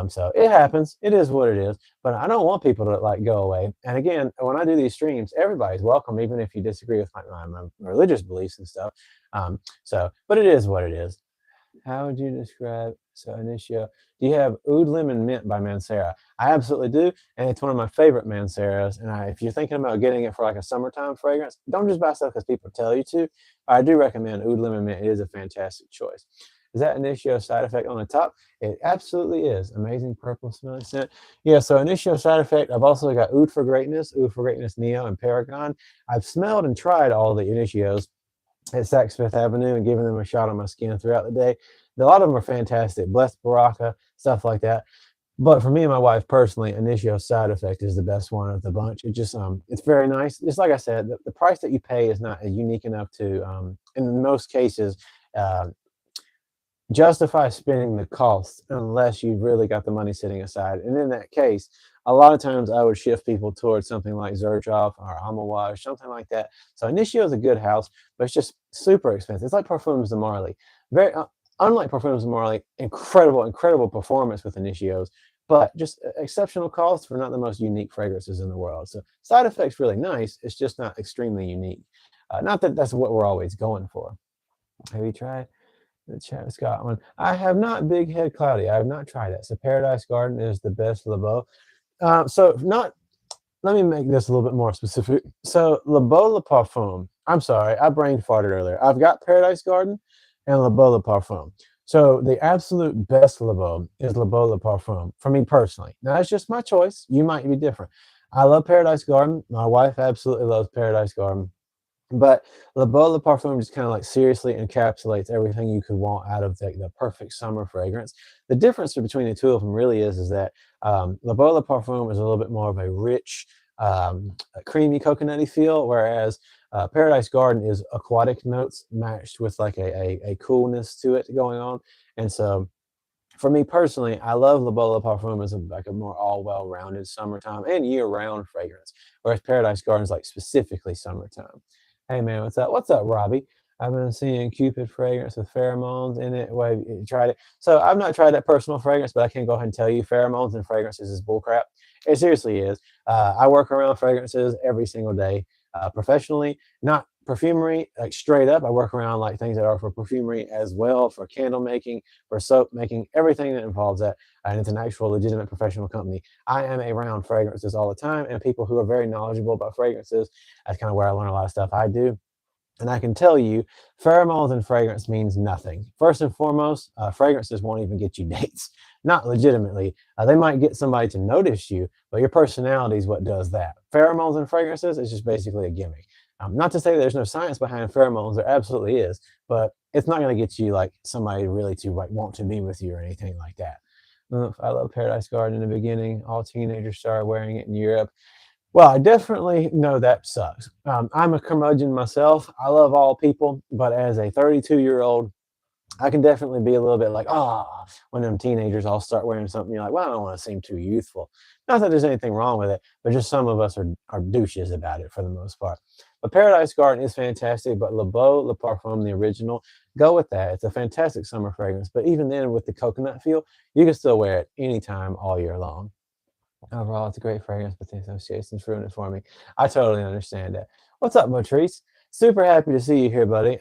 So it happens. It is what it is. But I don't want people to like go away. And again, when I do these streams, everybody's welcome, even if you disagree with my religious beliefs and stuff. But it is what it is. How would you describe Initio? Do you have Oud Lemon Mint by Mancera? I absolutely do, and it's one of my favorite Manceras. And if you're thinking about getting it for like a summertime fragrance, don't just buy stuff because people tell you to. I do recommend Oud Lemon Mint. It is a fantastic choice. Is that Initio Side Effect on the top? It absolutely is. Amazing purple smelling scent. Yeah, so Initio Side Effect, I've also got Oud for Greatness Neo, and Paragon. I've smelled and tried all the Initios at Saks Fifth Avenue and giving them a shot on my skin throughout the day. A lot of them are fantastic. Blessed Baraka, stuff like that. But for me and my wife personally, Initio Side Effect is the best one of the bunch. It just it's very nice. Just like I said, the price that you pay is not unique enough to in most cases uh, justify spending the cost unless you've really got the money sitting aside. And in that case, a lot of times I would shift people towards something like Xerjoff or Amouage, something like that. So Initio is a good house, but it's just super expensive. It's like Parfums de Marly. Very unlike Parfums de Marly, incredible performance with Initios, but just exceptional cost for not the most unique fragrances in the world. So Side Effect's really nice. It's just not extremely unique. Not that that's what we're always going for. Have you tried? The Travis Scott one. I have not Big Head Cloudy. I have not tried it. So Paradise Garden is the best Le Beau. So not. Let me make this a little bit more specific. So Le Beau Le Parfum. I'm sorry, I brain farted earlier. I've got Paradise Garden and Le Beau Le Parfum. So the absolute best Le Beau is Le Beau Le Parfum for me personally. Now that's just my choice. You might be different. I love Paradise Garden. My wife absolutely loves Paradise Garden. But Le Beau Le Parfum just kind of like seriously encapsulates everything you could want out of the perfect summer fragrance. The difference between the two of them really is that Le Beau Le Parfum is a little bit more of a rich, a creamy coconutty feel, whereas Paradise Garden is aquatic notes matched with like a coolness to it going on. And so for me personally, I love Le Beau Le Parfum as like a more all well-rounded summertime and year-round fragrance, whereas Paradise Garden is like specifically summertime. Hey man, what's up? What's up, Robbie? I've been seeing Cupid fragrance with pheromones in it. Well, you tried it. So I've not tried that personal fragrance, but I can go ahead and tell you pheromones and fragrances is bullcrap. It seriously is. I work around fragrances every single day professionally, not perfumery, like straight up. I work around like things that are for perfumery as well, for candle making, for soap making, everything that involves that. And it's an actual legitimate professional company. I am around fragrances all the time and people who are very knowledgeable about fragrances. That's kind of where I learn a lot of stuff I do. And I can tell you, pheromones and fragrance means nothing. First and foremost, fragrances won't even get you dates. Not legitimately. They might get somebody to notice you, but your personality is what does that. Pheromones and fragrances is just basically a gimmick. Not to say there's no science behind pheromones, there absolutely is, but it's not going to get you like somebody really to like want to be with you or anything like that. I love Paradise Garden in the beginning. All teenagers started wearing it in Europe. Well, I definitely know that sucks. I'm a curmudgeon myself. I love all people, but as a 32-year-old, I can definitely be a little bit like, when them teenagers all start wearing something, you're like, well, I don't want to seem too youthful. Not that there's anything wrong with it, but just some of us are douches about it for the most part. But Paradise Garden is fantastic, but Le Beau Le Parfum, the original, go with that. It's a fantastic summer fragrance, but even then, with the coconut feel, you can still wear it anytime all year long. Overall, it's a great fragrance, but the associations ruin it for me. I totally understand that. What's up, Motrice? Super happy to see you here, buddy.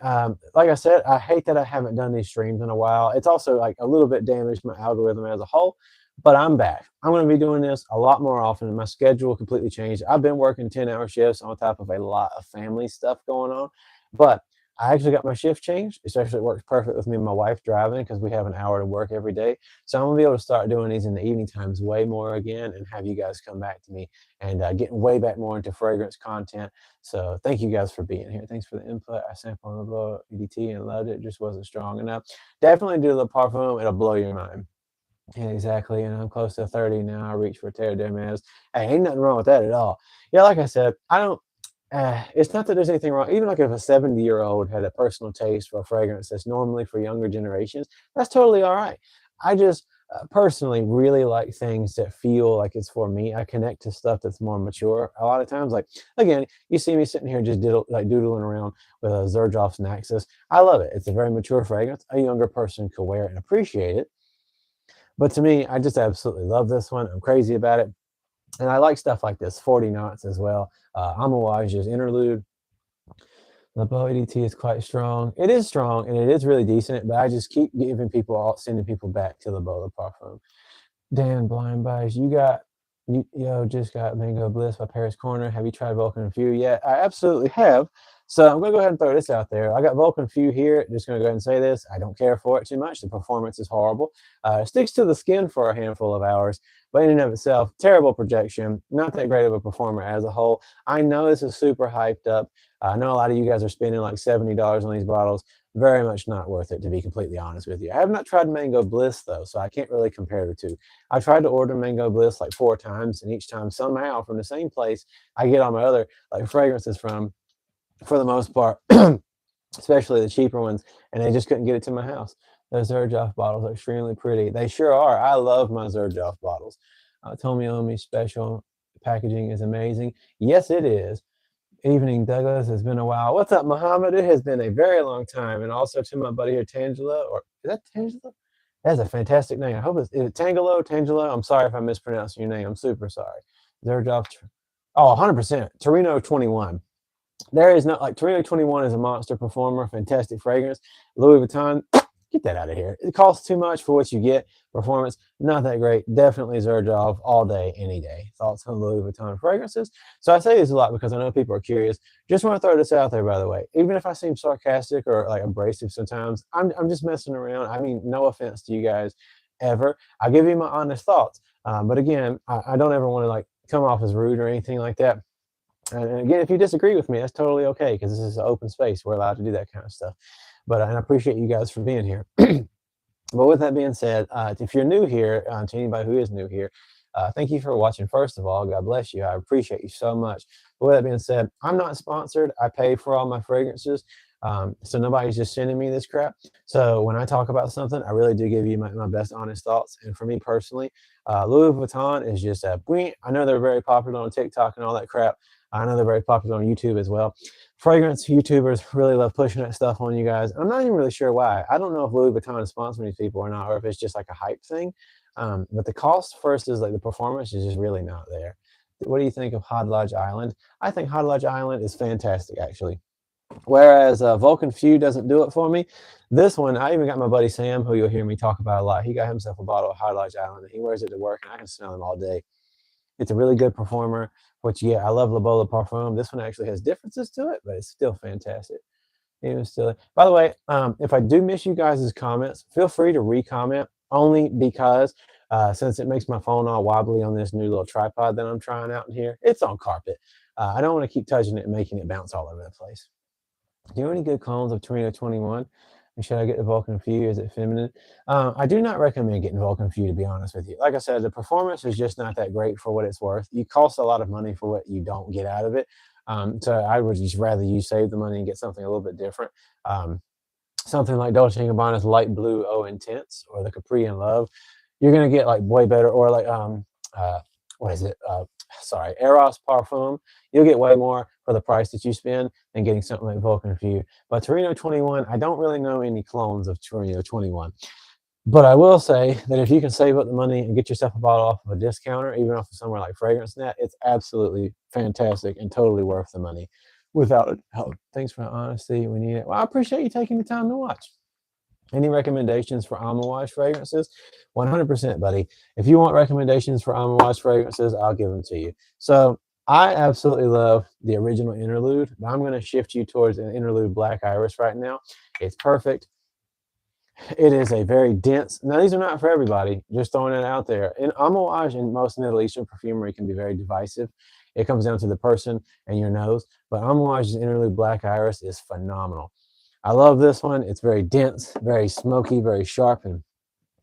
Like I said, I hate that I haven't done these streams in a while. It's also like a little bit damaged my algorithm as a whole, but I'm back. I'm going to be doing this a lot more often. My schedule completely changed. I've been working 10-hour shifts on top of a lot of family stuff going on, but I actually got my shift changed. Especially it works perfect with me and my wife driving because we have an hour to work every day. So I'm gonna be able to start doing these in the evening times way more again and have you guys come back to me and getting way back more into fragrance content. So thank you guys for being here. Thanks for the input. I sampled a little EDT and loved it. It just wasn't strong enough. Definitely do the parfum. It'll blow your mind. Yeah, exactly. And I'm close to 30 now. I reach for Terre Hermes. Hey, ain't nothing wrong with that at all. Yeah, like I said, I don't. It's not that there's anything wrong. Even like if a 70-year-old had a personal taste for a fragrance that's normally for younger generations, that's totally all right. I just personally really like things that feel like it's for me. I connect to stuff that's more mature. A lot of times, like again, you see me sitting here just doodling around with a Xerjoff's Naxos. I love it. It's a very mature fragrance. A younger person could wear it and appreciate it. But to me, I just absolutely love this one. I'm crazy about it. And I like stuff like this, 40 knots as well. Amawage's Interlude. The Bow EDT is quite strong. It is strong and it is really decent, but I just keep giving people, sending people back to the Bow Parfum. Dan Blind Buys, just got Mango Bliss by Paris Corner. Have you tried Vulcan Few yet? I absolutely have. So I'm gonna go ahead and throw this out there. I got Vulcan Few here. Just gonna go ahead and say this. I don't care for it too much. The performance is horrible. It sticks to the skin for a handful of hours, but in and of itself, terrible projection. Not that great of a performer as a whole. I know this is super hyped up. I know a lot of you guys are spending like $70 on these bottles. Very much not worth it, to be completely honest with you. I have not tried Mango Bliss though, so I can't really compare the two. I tried to order Mango Bliss like 4 times, and each time somehow from the same place I get all my other like fragrances from, for the most part, especially the cheaper ones, and they just couldn't get it to my house. Those Xerjoff bottles are extremely pretty. They sure are. I love my Xerjoff bottles. Tomiomi special packaging is amazing. Yes, it is. Evening, Douglas. It's been a while. What's up, Muhammad? It has been a very long time. And also to my buddy here, Tangela, or is that Tangela? That's a fantastic name. I hope it's is it Tangelo, Tangelo. I'm sorry if I'm mispronouncing your name. I'm super sorry. Xerjoff. Oh, 100%. Torino 21. There is no, like, Torino 21 is a monster performer, fantastic fragrance. Louis Vuitton, get that out of here. It costs too much for what you get. Performance, not that great. Definitely Xerjoff all day, any day. Thoughts on Louis Vuitton fragrances? So I say this a lot because I know people are curious. Just want to throw this out there, by the way. Even if I seem sarcastic or like abrasive sometimes, I'm just messing around. I mean, no offense to you guys ever. I give you my honest thoughts. But again, I don't ever want to like come off as rude or anything like that. And again, if you disagree with me, that's totally okay because this is an open space. We're allowed to do that kind of stuff. But and I appreciate you guys for being here. But with that being said, if you're new here, to anybody who is new here, thank you for watching. First of all, God bless you. I appreciate you so much. But with that being said, I'm not sponsored. I pay for all my fragrances. So nobody's just sending me this crap. So when I talk about something, I really do give you my best honest thoughts. And for me personally, Louis Vuitton is just a I know they're very popular on TikTok and all that crap. I know they're very popular on YouTube as well. Fragrance YouTubers really love pushing that stuff on you guys. I'm not even really sure why. I don't know if Louis Vuitton is sponsoring these people or not, or if it's just like a hype thing. But the cost first is like the performance is just really not there. What do you think of Hodlodge Island? I think Hodlodge Island is fantastic, actually. Whereas Vulcan Few doesn't do it for me. This one, I even got my buddy Sam, who you'll hear me talk about a lot. He got himself a bottle of Hodlodge Island, and he wears it to work, and I can smell him all day. It's a really good performer, which, yeah, I love Le Beau Parfum. This one actually has differences to it, but it's still fantastic. Even still, by the way, if I do miss you guys' comments, feel free to re-comment, only because since it makes my phone all wobbly on this new little tripod that I'm trying out in here, it's on carpet. I don't want to keep touching it and making it bounce all over the place. Do you have any good clones of Torino 21? And should I get the Vulcan Few? Is it feminine? I do not recommend getting Vulcan Few, to be honest with you. Like I said, the performance is just not that great for what it's worth. You cost a lot of money for what you don't get out of it. So I would just rather you save the money and get something a little bit different. Something like Dolce & Gabbana's Light Blue Eau Intense or the Capri in Love. You're going to get like way better, or like, what is it? Eros Parfum. You'll get way more for the price that you spend than getting something like Vulcan Few. But Torino 21, I don't really know any clones of Torino 21. But I will say that if you can save up the money and get yourself a bottle off of a discounter, even off of somewhere like FragranceNet, it's absolutely fantastic and totally worth the money without a doubt. Thanks for the honesty. We need it. Well, I appreciate you taking the time to watch. Any recommendations for Amouage fragrances? 100%, buddy. If you want recommendations for Amouage fragrances, I'll give them to you. So I absolutely love the original interlude, but I'm going to shift you towards an interlude Black Iris right now. It's perfect. It is a very dense. Now, these are not for everybody. Just throwing it out there. And amouage in most Middle Eastern perfumery can be very divisive. It comes down to the person and your nose. But amouage's interlude Black Iris is phenomenal. I love this one. It's very dense, very smoky, very sharp, and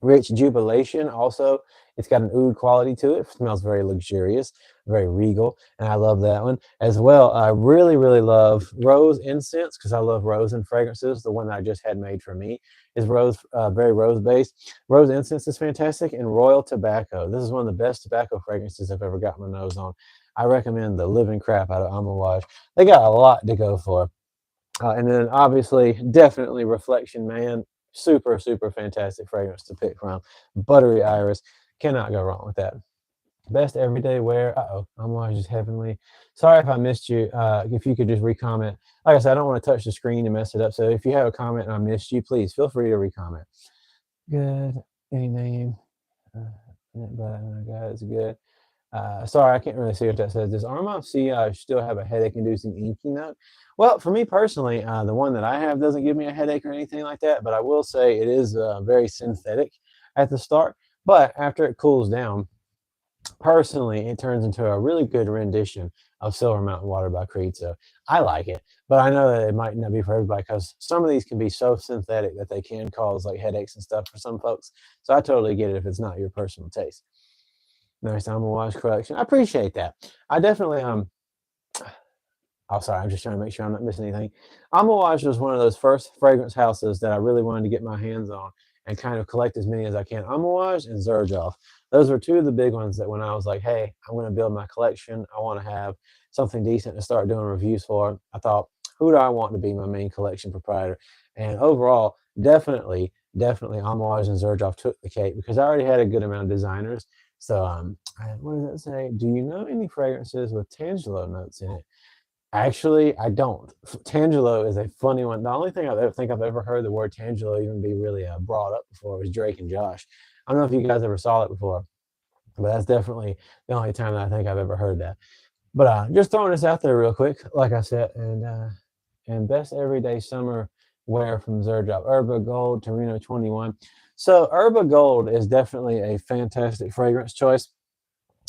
rich. Jubilation also, it's got an oud quality to it. It smells very luxurious, very regal, and I love that one as well. I really love rose incense because I love rose in fragrances. The one that I just had made for me is rose, very rose based. Rose incense is fantastic, and royal tobacco. This is one of the best tobacco fragrances I've ever got my nose on. I recommend the living crap out of Amouage. They got a lot to go for. And then obviously, definitely Reflection Man. Super fantastic fragrance to pick from. Buttery Iris. Cannot go wrong with that. Best everyday wear. I'm just heavenly. Sorry if I missed you. If you could just recomment. Like I said, I don't want to touch the screen and mess it up. So if you have a comment and I missed you, please feel free to recomment. Good. Any name? But guys, good. Sorry, I can't really see what that says. Does Armand C still have a headache-inducing inky note? Well, for me personally, the one that I have doesn't give me a headache or anything like that, but I will say it is very synthetic at the start. But after it cools down, personally, it turns into a really good rendition of Silver Mountain Water by Creed. So I like it, but I know that it might not be for everybody because some of these can be so synthetic that they can cause like headaches and stuff for some folks. So I totally get it if it's not your personal taste. Nice Amouage collection. I appreciate that. I definitely oh sorry, I'm just trying to make sure I'm not missing anything. Amouage was one of those first fragrance houses that I really wanted to get my hands on and kind of collect as many as I can. Amouage and Xerjoff. Those were two of the big ones that when I was like, hey, I'm going to build my collection. I want to have something decent to start doing reviews for. I thought, who do I want to be my main collection proprietor? And overall, definitely Amouage and Xerjoff took the cake because I already had a good amount of designers. So, what does that say? Do you know any fragrances with Tangelo notes in it? Actually, I don't. Tangelo is a funny one. The only thing I ever think I've ever heard the word Tangelo even be really brought up before was Drake and Josh. I don't know if you guys ever saw it before, but that's definitely the only time that I think I've ever heard that. But just throwing this out there real quick, like I said, and best everyday summer wear from Xerjoff, Herba Gold, Torino 21. So Herba Gold is definitely a fantastic fragrance choice.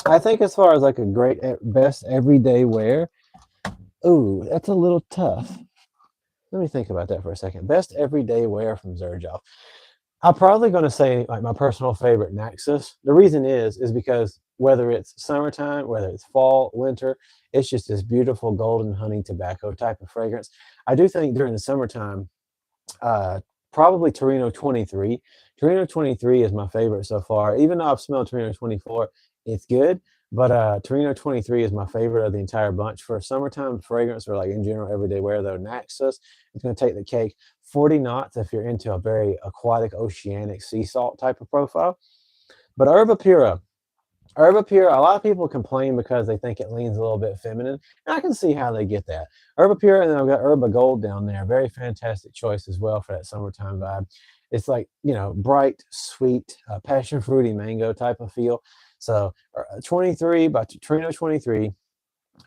I think as far as like a great best everyday wear, ooh, that's a little tough. Let me think about that for a second. Best everyday wear from Xerjoff. I'm probably going to say like my personal favorite Naxos. The reason is because whether it's summertime, whether it's fall, winter, it's just this beautiful golden honey tobacco type of fragrance. I do think during the summertime, uh, probably Torino 23. Torino 23 is my favorite so far. Even though I've smelled Torino 24, it's good. But Torino 23 is my favorite of the entire bunch. For a summertime fragrance or like in general everyday wear, though, Naxos is going to take the cake. 40 knots if you're into a very aquatic, oceanic sea salt type of profile. But Herba Pura, a lot of people complain because they think it leans a little bit feminine, and I can see how they get that. Herba Pura, and then I've got Herba Gold down there. Very fantastic choice as well for that summertime vibe. It's like, bright, sweet, passion fruity mango type of feel. So 23 by Torino 23,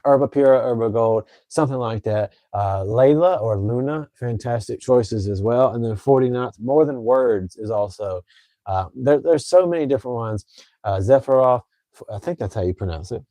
Herba Pura, Herba Gold, something like that. Layla or Luna, fantastic choices as well. And then 40 knots, More Than Words is also, there's so many different ones. Zephyroff, I think that's how you pronounce it.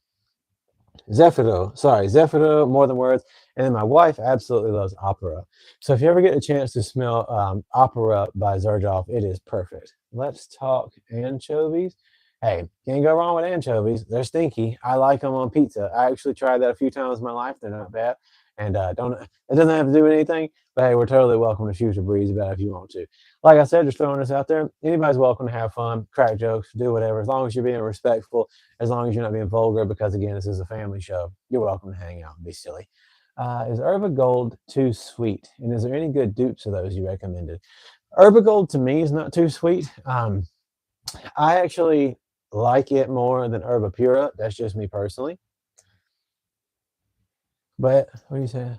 Zephyro, More Than Words. And then my wife absolutely loves Opera. So if you ever get a chance to smell Opera by Xerjoff, it is perfect. Let's talk anchovies. Hey, can't go wrong with anchovies. They're stinky. I like them on pizza. I actually tried that a few times in my life. They're not bad. And don't it doesn't have to do with anything, but hey, we're totally welcome to shoot a breeze about it if you want to. Like I said, just throwing this out there. Anybody's welcome to have fun, crack jokes, do whatever, as long as you're being respectful, as long as you're not being vulgar, because again, this is a family show. You're welcome to hang out and be silly. Is Herba Gold too sweet? And is there any good dupes of those you recommended? Herba Gold to me is not too sweet. I actually like it more than Herba Pura. That's just me personally. But what do you say?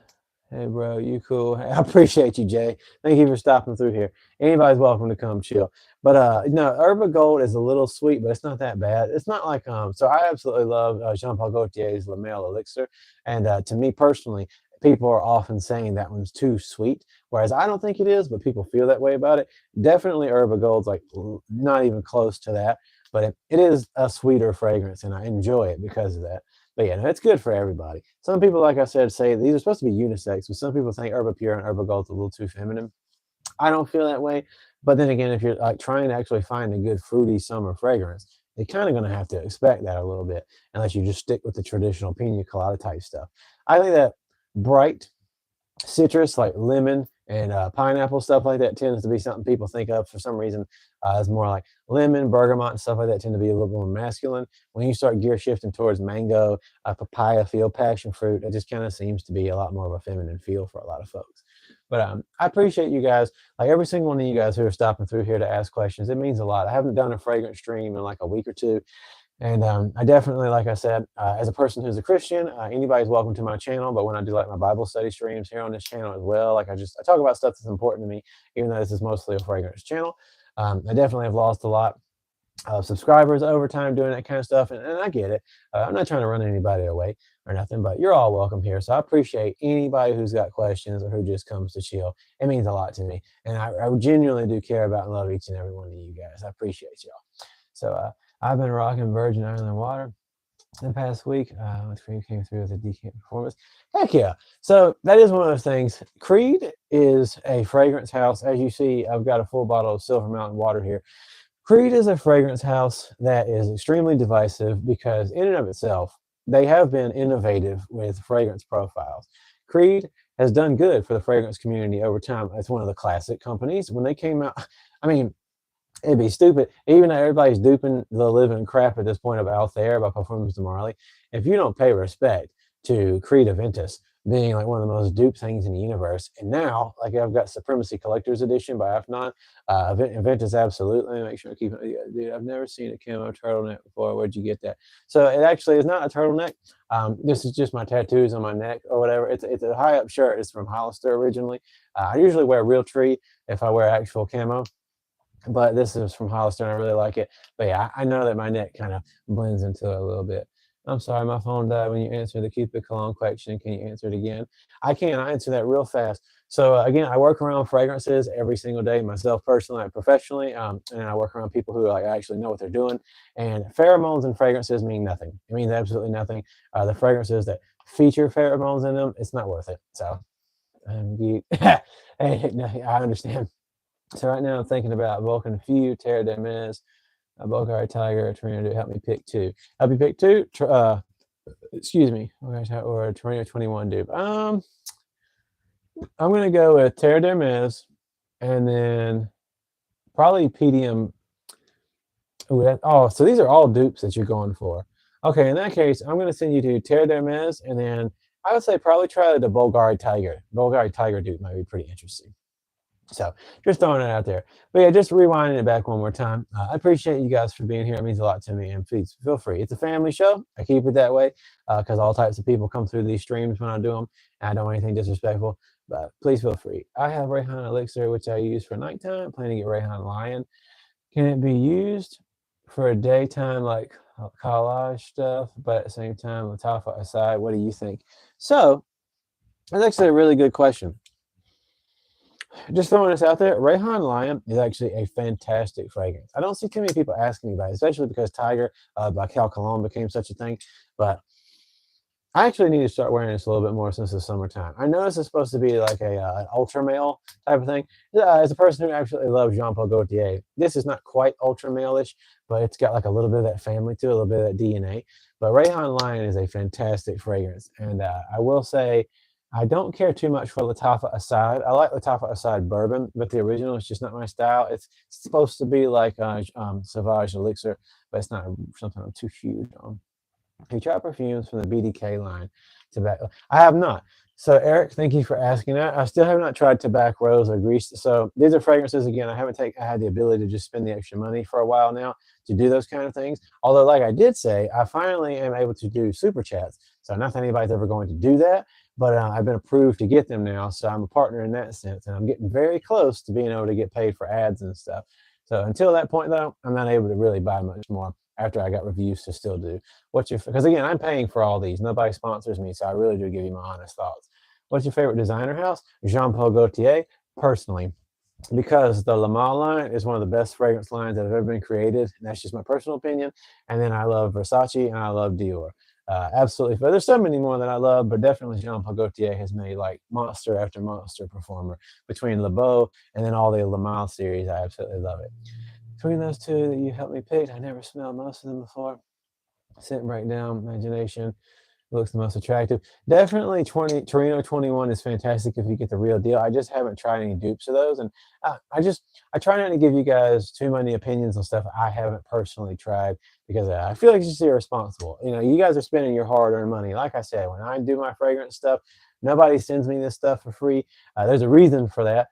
Hey, bro, you cool? Hey, I appreciate you, Jay. Thank you for stopping through here. Anybody's welcome to come chill. But no, Herba Gold is a little sweet, but it's not that bad. It's not like so I absolutely love Jean Paul Gaultier's La Male Elixir, and to me personally, people are often saying that one's too sweet, whereas I don't think it is, but people feel that way about it. Definitely, Herba Gold's like not even close to that, but it is a sweeter fragrance, and I enjoy it because of that. But yeah, no, it's good for everybody. Some people, like I said, say these are supposed to be unisex, but some people think Herba Pure and Herba Gold's a little too feminine. I don't feel that way. But then again, if you're like trying to actually find a good fruity summer fragrance, you're kind of going to have to expect that a little bit, unless you just stick with the traditional pina colada type stuff. I think that bright citrus like lemon and pineapple stuff like that tends to be something people think of for some reason as more like lemon bergamot and stuff like that tend to be a little more masculine. When you start gear shifting towards mango, papaya feel, passion fruit, it just kind of seems to be a lot more of a feminine feel for a lot of folks. But I appreciate you guys, like every single one of you guys who are stopping through here to ask questions. It means a lot. I haven't done a fragrance stream in like a week or two, and I definitely, like I said, as a person who's a Christian, anybody's welcome to my channel. But when I do like my Bible study streams here on this channel as well, like I talk about stuff that's important to me, even though this is mostly a fragrance channel. I definitely have lost a lot of subscribers over time doing that kind of stuff, and I get it. I'm not trying to run anybody away or nothing, but you're all welcome here. So I appreciate anybody who's got questions or who just comes to chill. It means a lot to me, and I genuinely do care about and love each and every one of you guys. I appreciate y'all. So I've been rocking Virgin Island water the past week. Creed came through with a decant performance. Heck yeah. So that is one of those things. Creed is a fragrance house. As you see, I've got a full bottle of Silver Mountain water here. Creed is a fragrance house that is extremely divisive because, in and of itself, they have been innovative with fragrance profiles. Creed has done good for the fragrance community over time. It's one of the classic companies. When they came out, I mean, it'd be stupid, even though everybody's duping the living crap at this point of Altair by Parfums de Marly. If you don't pay respect to Creed Aventus being like one of the most duped things in the universe, and now like I've got Supremacy Collector's Edition by Afnan, Aventus absolutely. Make sure I keep it. Dude, I've never seen a camo turtleneck before. Where'd you get that? So it actually is not a turtleneck. This is just my tattoos on my neck or whatever. It's a high up shirt. It's from Hollister originally. I usually wear Realtree if I wear actual camo, but this is from Hollister and I really like it. But yeah, I know that my neck kind of blends into it a little bit. I'm sorry, my phone died when you answered the Cupid Cologne question. Can you answer it again? I can. I answer that real fast. So again, I work around fragrances every single day, myself personally and professionally, and I work around people who like actually know what they're doing. And pheromones and fragrances mean nothing. It means absolutely nothing. The fragrances that feature pheromones in them, it's not worth it. So, I understand. So right now I'm thinking about Vulcan Few, Terra Dames, Bulgari Tiger, Torino. Help me pick two. Help me pick two. Excuse me, or Torino 21 dupe. I'm gonna go with Terra Dames, and then probably PDM. So these are all dupes that you're going for. Okay, in that case, I'm gonna send you to Terra Dames, and then I would say probably try the Bulgari Tiger. Bulgari Tiger dupe might be pretty interesting. So just throwing it out there. But yeah, just rewinding it back one more time. I appreciate you guys for being here. It means a lot to me. And please feel free. It's a family show. I keep it that way because all types of people come through these streams when I do them. And I don't want anything disrespectful. But please feel free. I have Rayhan Elixir, which I use for nighttime. Plan to get Rayhan Lion. Can it be used for a daytime like collage stuff, but at the same time, Lattafa aside, what do you think? So that's actually a really good question. Just throwing this out there, Rayhan Lion is actually a fantastic fragrance. I don't see too many people asking me about it, especially because Tiger by Cal Cologne became such a thing. But I actually need to start wearing this a little bit more since the summertime. I know this is supposed to be like an ultra male type of thing. As a person who absolutely loves Jean Paul Gaultier, this is not quite ultra male-ish, but it's got like a little bit of that family to it, a little bit of that DNA. But Rayhan Lion is a fantastic fragrance. And I will say, I don't care too much for Lattafa Aside. I like Lattafa Aside bourbon, but the original is just not my style. It's supposed to be like Sauvage Elixir, but it's not something I'm too huge on. You try perfumes from the BDK line. Tobacco. I have not. So Eric, thank you for asking that. I still have not tried Tobacco Rose or Grease. So these are fragrances again. I had the ability to just spend the extra money for a while now to do those kind of things. Although, like I did say, I finally am able to do super chats. So not that anybody's ever going to do that, but I've been approved to get them now, so I'm a partner in that sense, and I'm getting very close to being able to get paid for ads and stuff. So until that point, though, I'm not able to really buy much more after I got reviews to still do. What's your, because again, I'm paying for all these. Nobody sponsors me, so I really do give you my honest thoughts. What's your favorite designer house? Jean Paul Gaultier, personally, because the La Mal line is one of the best fragrance lines that have ever been created. And that's just my personal opinion. And then I love Versace and I love Dior. Absolutely. But there's so many more that I love, but definitely Jean Paul Gaultier has made like monster after monster performer between Le Beau and then all the La Mal series. I absolutely love it. Between those two that you helped me pick, I never smelled most of them before. Sitting right down, imagination looks the most attractive. Definitely Torino 21 is fantastic if you get the real deal. I just haven't tried any dupes of those, and I try not to give you guys too many opinions on stuff I haven't personally tried because I feel like it's just irresponsible. You know, you guys are spending your hard-earned money. Like I said, when I do my fragrance stuff, nobody sends me this stuff for free. There's a reason for that.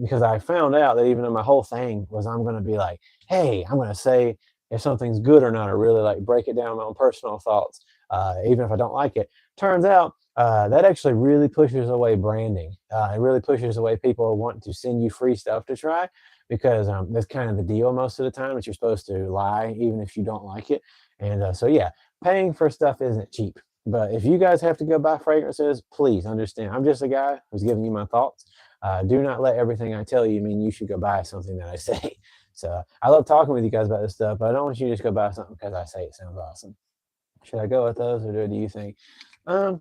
Because I found out that even in my whole thing was I'm going to be like, hey, I'm going to say if something's good or not, or really like break it down my own personal thoughts, even if I don't like it. Turns out that actually really pushes away branding. It really pushes away people wanting to send you free stuff to try because that's kind of the deal most of the time that you're supposed to lie even if you don't like it. And so, yeah, paying for stuff isn't cheap. But if you guys have to go buy fragrances, please understand. I'm just a guy who's giving you my thoughts. Do not let everything I tell you mean you should go buy something that I say. So I love talking with you guys about this stuff, but I don't want you to just go buy something because I say it sounds awesome. Should I go with those, or do you think? Um,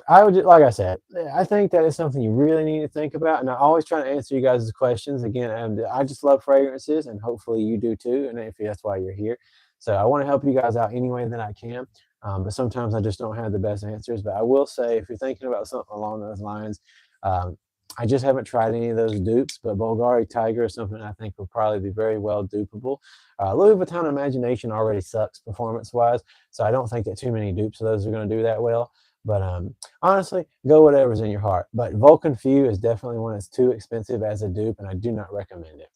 I would, like I said, I think that is something you really need to think about. And I always try to answer you guys' questions. Again, I just love fragrances, and hopefully you do too. And if that's why you're here, so I want to help you guys out any way that I can. But sometimes I just don't have the best answers. But I will say, if you're thinking about something along those lines, um, I just haven't tried any of those dupes, but Bulgari Tiger is something I think will probably be very well dupable. Louis Vuitton Imagination already sucks performance-wise, so I don't think that too many dupes of those are going to do that well. But honestly, go whatever's in your heart. But Vulcan Few is definitely one that's too expensive as a dupe, and I do not recommend it.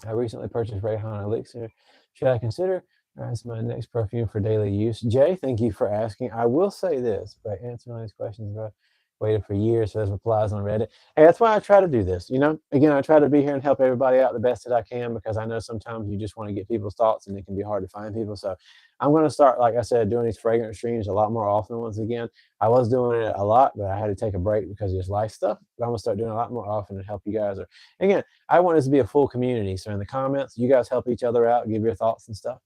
I recently purchased Rayhan Elixir. Should I consider as my next perfume for daily use? Jay, thank you for asking. I will say this, by answering all these questions, bro, waited for years for those replies on Reddit. Hey, that's why I try to do this. You know, again, I try to be here and help everybody out the best that I can because I know sometimes you just want to get people's thoughts and it can be hard to find people. So I'm going to start, like I said, doing these fragrance streams a lot more often once again. I was doing it a lot, but I had to take a break because of just life stuff. But I'm going to start doing it a lot more often and help you guys. Or again, I want this to be a full community. So in the comments, you guys help each other out, give your thoughts and stuff.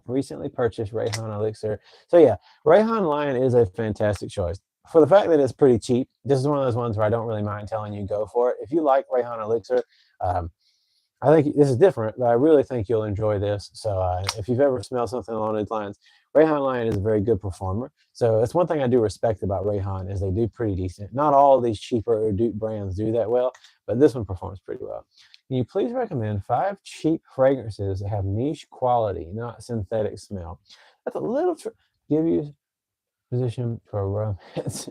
Recently purchased Rayhan Elixir. So yeah, Rayhan Lion is a fantastic choice. For the fact that it's pretty cheap, this is one of those ones where I don't really mind telling you go for it. If you like Rayhan Elixir, um, I think this is different, but I really think you'll enjoy this. So if you've ever smelled something along those lines, Rayhan Lion is a very good performer. So that's one thing I do respect about Rayhan is they do pretty decent. Not all of these cheaper or dupe brands do that well, but this one performs pretty well. Can you please recommend 5 cheap fragrances that have niche quality, not synthetic smell? That's a little give you position for romance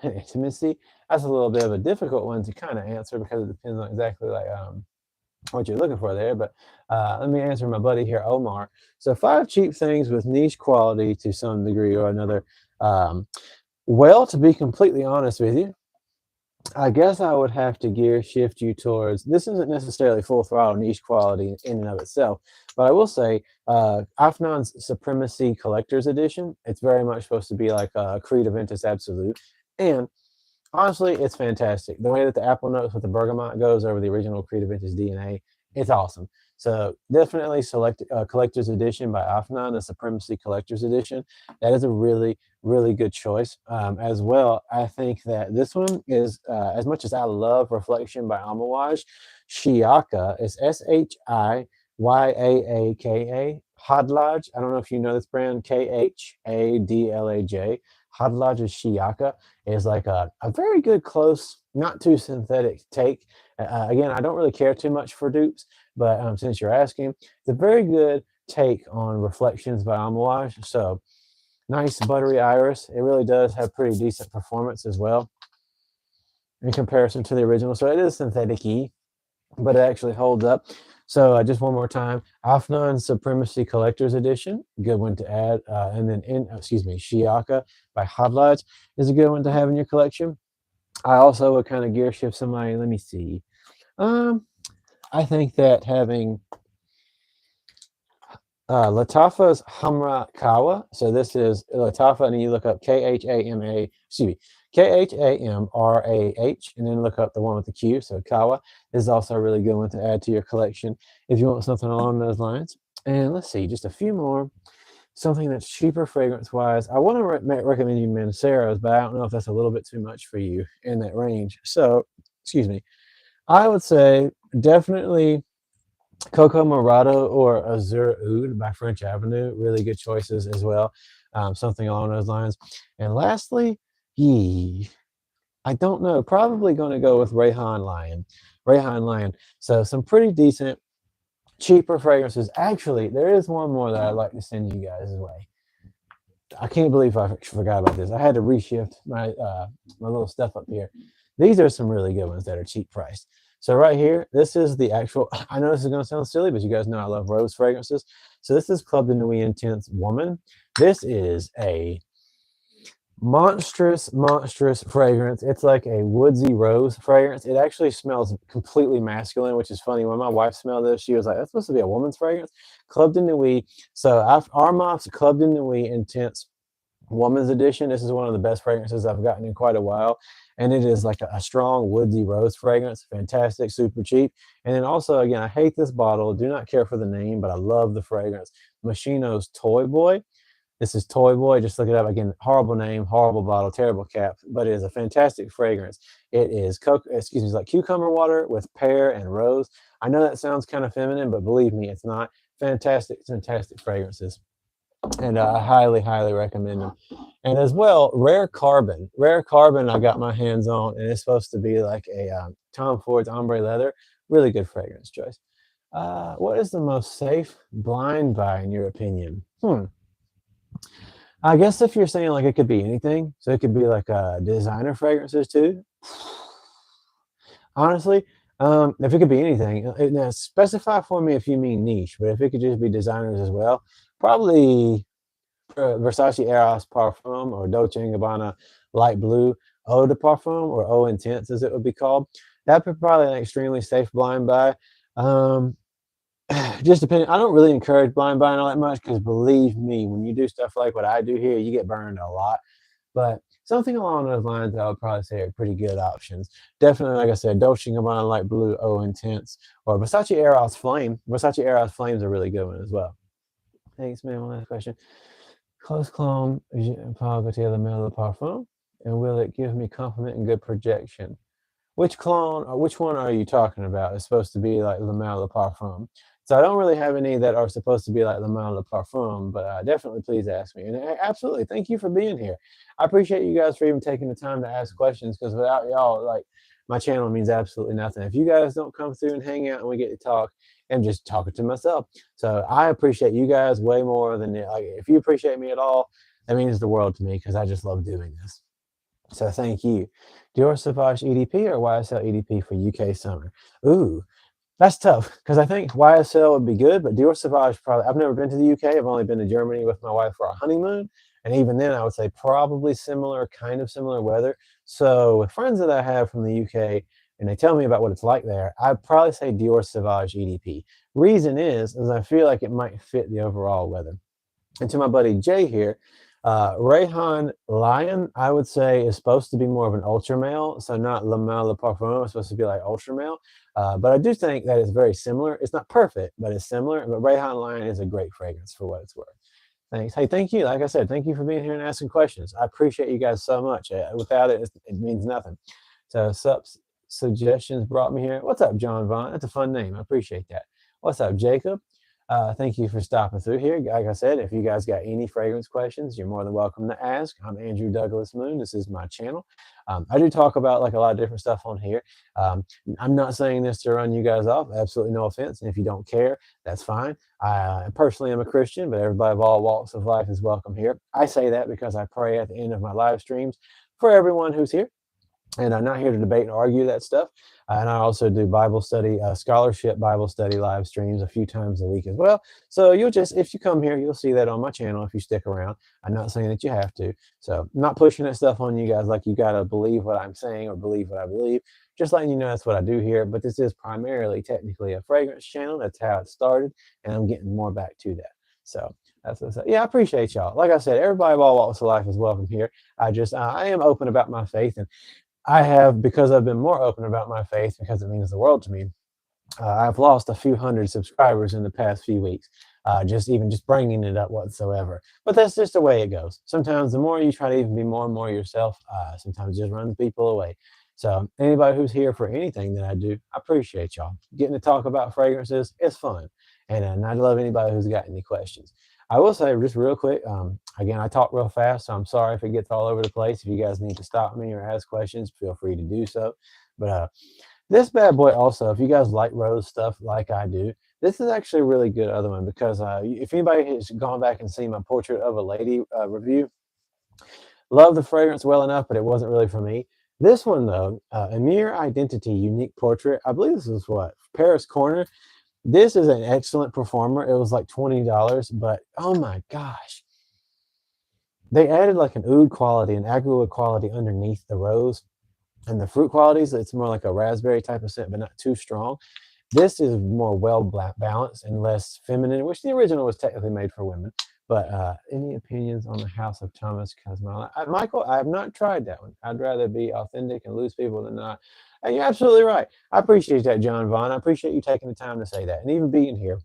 and intimacy. That's a little bit of a difficult one to kind of answer because it depends on exactly like what you're looking for there. But let me answer my buddy here, Omar. So 5 cheap things with niche quality to some degree or another. Well, to be completely honest with you, I guess I would have to gear shift you towards this isn't necessarily full throttle niche quality in and of itself, but I will say Afnan's Supremacy Collector's Edition, it's very much supposed to be like a Creed Aventus Absolute. And honestly, it's fantastic. The way that the apple notes with the bergamot goes over the original Creed Aventus DNA, it's awesome. So definitely select Collector's Edition by Afnan, the Supremacy Collector's Edition. That is a really, really good choice. As well, I think that this one is, as much as I love Reflection by Amouage, Shiaka is Shiyaaka, Hadlaj. I don't know if you know this brand, Khadlaj. Hadlaj is Shiaka is like a very good, close, not too synthetic take. Again, I don't really care too much for dupes, but since you're asking, it's a very good take on Reflections by Amouage. So nice buttery iris. It really does have pretty decent performance as well in comparison to the original. So it is synthetic-y, but it actually holds up. So just one more time, Afnan Supremacy Collector's Edition, good one to add. And then Shiaka by Hadlights is a good one to have in your collection. I also would kind of gear shift somebody. Let me see. I think that having Latafa's Hamra Kawa. So this is Latafa, and then you look up Khamrah, and then look up the one with the Q. So Kawa is also a really good one to add to your collection if you want something along those lines. And let's see, just a few more. Something that's cheaper fragrance wise. I want to recommend you Manceros, but I don't know if that's a little bit too much for you in that range. So, excuse me. I would say definitely Coco Morado or Azur Oud by French Avenue. Really good choices as well. Something along those lines. And lastly, I don't know. Probably going to go with Rayhan Lion. Rayhan Lion. So some pretty decent, cheaper fragrances. Actually, there is one more that I'd like to send you guys' way. I can't believe I forgot about this. I had to reshift my my little stuff up here. These are some really good ones that are cheap priced. So right here, this is the actual, I know this is going to sound silly, but you guys know I love rose fragrances. So this is Club de Nuit Intense Woman. This is a monstrous fragrance. It's like a woodsy rose fragrance. It actually smells completely masculine, which is funny. When my wife smelled this, she was like, that's supposed to be a woman's fragrance. Club de Nuit. So Armaf's Club de Nuit Intense Woman's Edition. This is one of the best fragrances I've gotten in quite a while. And it is like a strong woodsy rose fragrance. Fantastic, super cheap. And then also, again, I hate this bottle. Do not care for the name, but I love the fragrance. Moschino's Toy Boy. This is Toy Boy. Just look it up. Again, horrible name, horrible bottle, terrible cap, but it is a fantastic fragrance. It is it's like cucumber water with pear and rose. I know that sounds kind of feminine, but believe me, it's not. Fantastic fragrances. And I highly recommend them. And as well, Rare Carbon. Rare Carbon I got my hands on, and it's supposed to be like a Tom Ford's ombre leather. Really good fragrance choice. What is the most safe blind buy in your opinion? I guess if you're saying like it could be anything, so it could be like designer fragrances too. Honestly, if it could be anything, now specify for me if you mean niche, but if it could just be designers as well, probably Versace Eros Parfum or Dolce & Gabbana Light Blue Eau de Parfum or Eau Intense as it would be called. That'd be probably an extremely safe blind buy. Just depending. I don't really encourage blind buying all that much because believe me, when you do stuff like what I do here, you get burned a lot. But something along those lines, I would probably say are pretty good options. Definitely, like I said, Dolce & Gabbana Light Blue Eau Intense or Versace Eros Flame. Versace Eros Flame's a really good one as well. Thanks, man. One last question. Close clone Paul Gaultier Le Male de Parfum, and will it give me compliment and good projection? Which clone or which one are you talking about? It's supposed to be like Le Male de Parfum. So I don't really have any that are supposed to be like Le Male de Parfum, but definitely please ask me. And absolutely, thank you for being here. I appreciate you guys for even taking the time to ask questions because without y'all, like my channel means absolutely nothing. If you guys don't come through and hang out and we get to talk, I'm just talking to myself. So I appreciate you guys way more than like if you appreciate me at all, that means the world to me because I just love doing this. So thank you. Dior Sauvage EDP or YSL EDP for UK summer? Ooh, that's tough because I think YSL would be good, but Dior Sauvage probably. I've never been to the UK. I've only been to Germany with my wife for our honeymoon, and even then, I would say probably similar, kind of similar weather. So with friends that I have from the UK, and they tell me about what it's like there, I'd probably say Dior Sauvage EDP. Reason is I feel like it might fit the overall weather. And to my buddy Jay here, Rayhan Lion, I would say, is supposed to be more of an ultra male, so not Le Male de Parfum. It's supposed to be like ultra male, but I do think that it's very similar. It's not perfect, but it's similar. But Rayhan Lion is a great fragrance for what it's worth. Thanks. Hey, thank you. Like I said, thank you for being here and asking questions. I appreciate you guys so much. Without it, it means nothing. So, suggestions brought me here. What's up, John Vaughn? That's a fun name. I appreciate that. What's up, Jacob? Thank you for stopping through here. Like I said, if you guys got any fragrance questions, you're more than welcome to ask. I'm Andrew Douglas Moon. This is my channel. I do talk about like a lot of different stuff on here. I'm not saying this to run you guys off. Absolutely no offense. And if you don't care, that's fine. I personally am a Christian, but everybody of all walks of life is welcome here. I say that because I pray at the end of my live streams for everyone who's here. And I'm not here to debate and argue that stuff. And I also do Bible study, scholarship Bible study live streams a few times a week as well. So you'll just, if you come here, you'll see that on my channel if you stick around. I'm not saying that you have to. So I'm not pushing that stuff on you guys like you got to believe what I'm saying or believe what I believe. Just letting you know that's what I do here. But this is primarily technically a fragrance channel. That's how it started. And I'm getting more back to that. So that's what's up. Yeah, I appreciate y'all. Like I said, everybody of all walks of life is welcome here. I am open about my faith, and I have, because I've been more open about my faith, because it means the world to me. I've lost a few hundred subscribers in the past few weeks, just bringing it up whatsoever. But that's just the way it goes. Sometimes the more you try to even be more and more yourself, sometimes it just runs people away. So anybody who's here for anything that I do, I appreciate y'all. Getting to talk about fragrances is fun, and I love anybody who's got any questions. I will say just real quick, again, I talk real fast, so I'm sorry if it gets all over the place. If you guys need to stop me or ask questions, feel free to do so. But this bad boy also, if you guys like rose stuff like I do, this is actually a really good other one because if anybody has gone back and seen my Portrait of a Lady review, love the fragrance well enough, but it wasn't really for me. This one though, Amir Identity Unique Portrait, I believe this is what, Paris Corner. This is an excellent performer. It was like $20, but oh my gosh. They added like an oud quality, an agri quality underneath the rose. And the fruit qualities, it's more like a raspberry type of scent, but not too strong. This is more well balanced and less feminine, which the original was technically made for women. But any opinions on the House of Thomas Cosmala? Michael, I have not tried that one. I'd rather be authentic and lose people than not. And you're absolutely right. I appreciate that, John Vaughn. I appreciate you taking the time to say that and even being here.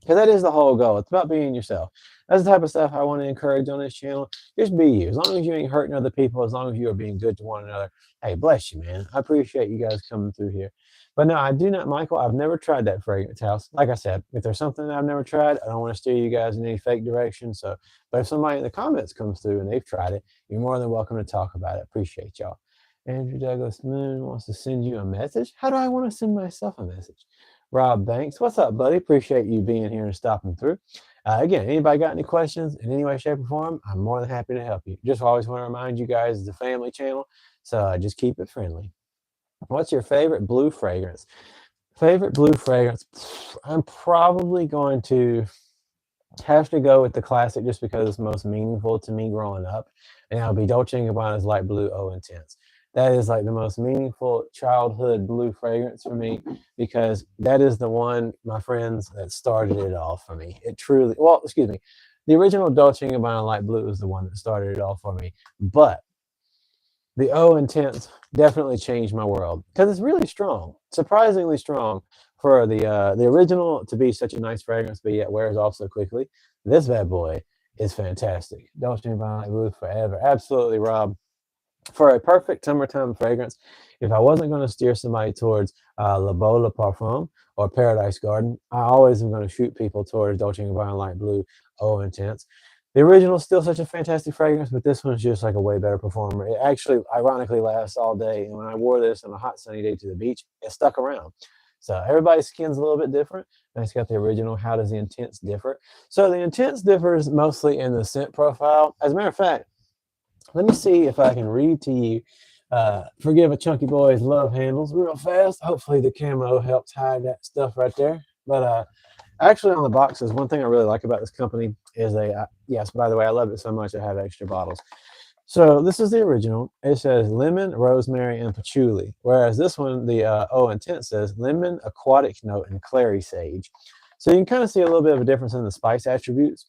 Because that is the whole goal. It's about being yourself. That's the type of stuff I want to encourage on this channel. Just be you. As long as you ain't hurting other people, as long as you are being good to one another. Hey, bless you, man. I appreciate you guys coming through here. But no, I do not, Michael. I've never tried that fragrance house. Like I said, if there's something that I've never tried, I don't want to steer you guys in any fake direction. So, but if somebody in the comments comes through and they've tried it, you're more than welcome to talk about it. Appreciate y'all. Andrew Douglas Moon wants to send you a message. How do I want to send myself a message? Rob Banks, what's up, buddy? Appreciate you being here and stopping through. Again, anybody got any questions in any way, shape, or form? I'm more than happy to help you. Just always want to remind you guys it's a family channel, so just keep it friendly. What's your favorite blue fragrance? Favorite blue fragrance? I'm probably going to have to go with the classic just because it's most meaningful to me growing up, and that'll be Dolce & Gabbana's Light Blue Eau Intense. That is like the most meaningful childhood blue fragrance for me because that is the one, my friends, that started it all for me. It truly, well, excuse me, the original Dolce & Gabbana Light Blue is the one that started it all for me. But the Eau Intense definitely changed my world because it's really strong, surprisingly strong for the original to be such a nice fragrance, but yet wears off so quickly. This bad boy is fantastic. Dolce & Gabbana Light Blue forever. Absolutely, Rob. For a perfect summertime fragrance, if I wasn't going to steer somebody towards Le Beau Le Parfum or Paradise Garden, I always am going to shoot people towards Dolce & Gabbana Light Blue Eau Intense. The original is still such a fantastic fragrance, but this one's just like a way better performer. It actually, ironically, lasts all day. And when I wore this on a hot sunny day to the beach, it stuck around. So everybody's skin's a little bit different. Nice got the original. How does the Intense differ? So the Intense differs mostly in the scent profile. As a matter of fact, let me see if I can read to you. Forgive a chunky boy's love handles real fast. Hopefully the camo helps hide that stuff right there. But actually on the boxes, one thing I really like about this company is yes, by the way, I love it so much I have extra bottles. So this is the original. It says lemon, rosemary, and patchouli. Whereas this one, the Eau Intense, says lemon, aquatic note, and clary sage. So you can kind of see a little bit of a difference in the spice attributes.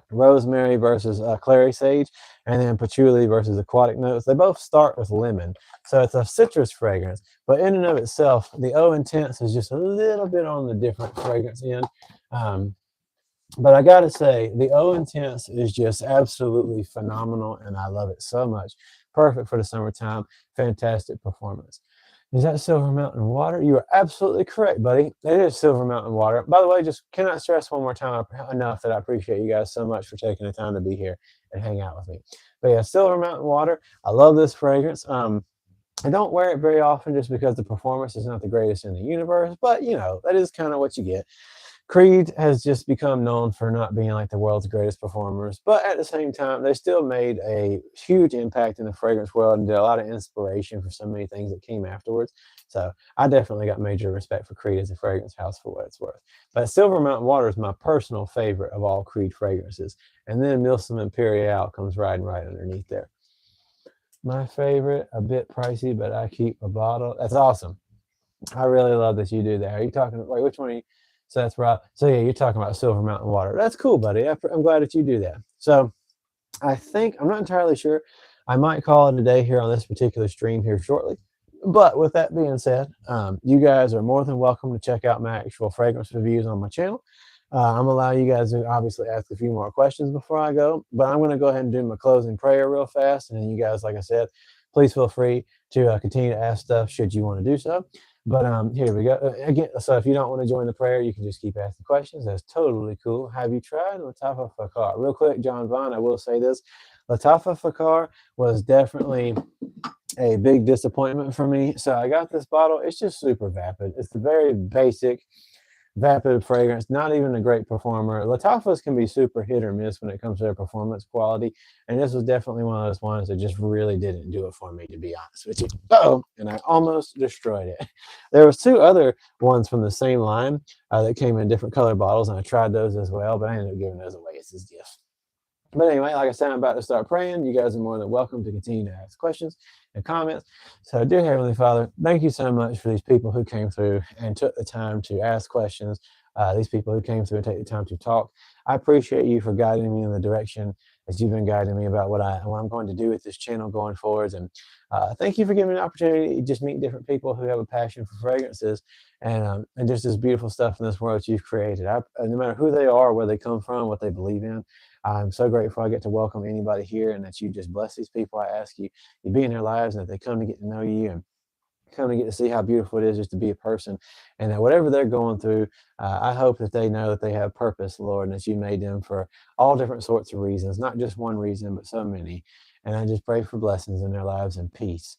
Rosemary versus clary sage, and then patchouli versus aquatic notes. They both start with lemon. So it's a citrus fragrance, but in and of itself, the Eau Intense is just a little bit on the different fragrance end. But I gotta say, the Eau Intense is just absolutely phenomenal, and I love it so much. Perfect for the summertime. Fantastic performance. Is that Silver Mountain water? You are absolutely correct, buddy. It is Silver Mountain water. By the way, just cannot stress one more time enough that I appreciate you guys so much for taking the time to be here and hang out with me. But yeah, Silver Mountain water. I love this fragrance. I don't wear it very often just because the performance is not the greatest in the universe, but you know, that is kind of what you get. Creed has just become known for not being like the world's greatest performers, but at the same time, they still made a huge impact in the fragrance world and did a lot of inspiration for so many things that came afterwards. So I definitely got major respect for Creed as a fragrance house for what it's worth. But Silver Mountain Water is my personal favorite of all Creed fragrances. And then Milsom Imperial comes riding right underneath there. My favorite, a bit pricey, but I keep a bottle. That's awesome. I really love that you do that. Are you talking, wait, which one are you? So that's Rob. So yeah, you're talking about Silver Mountain Water. That's cool, buddy. I'm glad that you do that. So I think, I'm not entirely sure. I might call it a day here on this particular stream here shortly. But with that being said, you guys are more than welcome to check out my actual fragrance reviews on my channel. I'm gonna allow you guys to obviously ask a few more questions before I go, but I'm gonna go ahead and do my closing prayer real fast, and then you guys, like I said, please feel free to continue to ask stuff should you want to do so. But here we go. Again, so if you don't want to join the prayer, you can just keep asking questions. That's totally cool. Have you tried Latafa Fakar? Real quick, John Vaughn, I will say this. Latafa Fakar was definitely a big disappointment for me. So I got this bottle. It's just super vapid. It's a very basic vapid fragrance, not even a great performer. Latafas can be super hit or miss when it comes to their performance quality. And this was definitely one of those ones that just really didn't do it for me, to be honest with you. Oh, and I almost destroyed it. There was two other ones from the same line that came in different color bottles, and I tried those as well, but I ended up giving those away as gifts. But anyway, like I said, I'm about to start praying. You guys are more than welcome to continue to ask questions and comments. So, dear Heavenly Father, thank you so much for these people who came through and took the time to ask questions, these people who came through and take the time to talk. I appreciate you for guiding me in the direction that you've been guiding me about what I'm going to do with this channel going forwards. And thank you for giving me an opportunity to just meet different people who have a passion for fragrances and just this beautiful stuff in this world that you've created. No matter who they are, where they come from, what they believe in, I'm so grateful I get to welcome anybody here and that you just bless these people. I ask you to be in their lives and that they come to get to know you and come to get to see how beautiful it is just to be a person, and that whatever they're going through, I hope that they know that they have purpose, Lord, and that you made them for all different sorts of reasons, not just one reason, but so many. And I just pray for blessings in their lives and peace,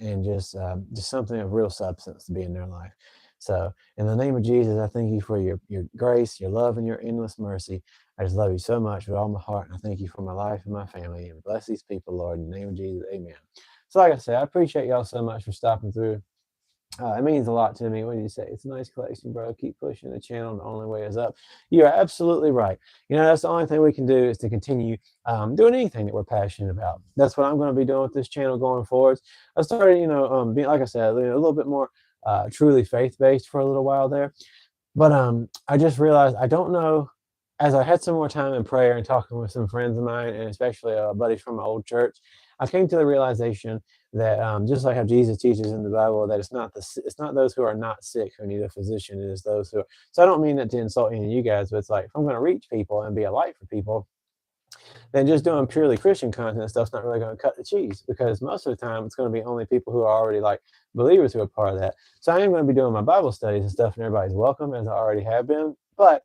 and just something of real substance to be in their life. So, in the name of Jesus, I thank you for your grace, your love, and your endless mercy. I just love you so much with all my heart, and I thank you for my life and my family. And bless these people, Lord, in the name of Jesus, amen. So, like I said, I appreciate y'all so much for stopping through. It means a lot to me when you say it's a nice collection, bro. Keep pushing the channel. The only way is up. You're absolutely right. You know, that's the only thing we can do is to continue doing anything that we're passionate about. That's what I'm going to be doing with this channel going forwards. I started, being, like I said, a little bit more truly faith based for a little while there. But I just realized I don't know. As I had some more time in prayer and talking with some friends of mine, and especially buddies from my old church, I came to the realization that just like how Jesus teaches in the Bible, that it's not those who are not sick who need a physician, it is those who are. So I don't mean that to insult any of you guys, but it's like if I'm going to reach people and be a light for people, then just doing purely Christian content stuff's not really going to cut the cheese, because most of the time it's going to be only people who are already like believers who are part of that. So I am going to be doing my Bible studies and stuff, and everybody's welcome, as I already have been. But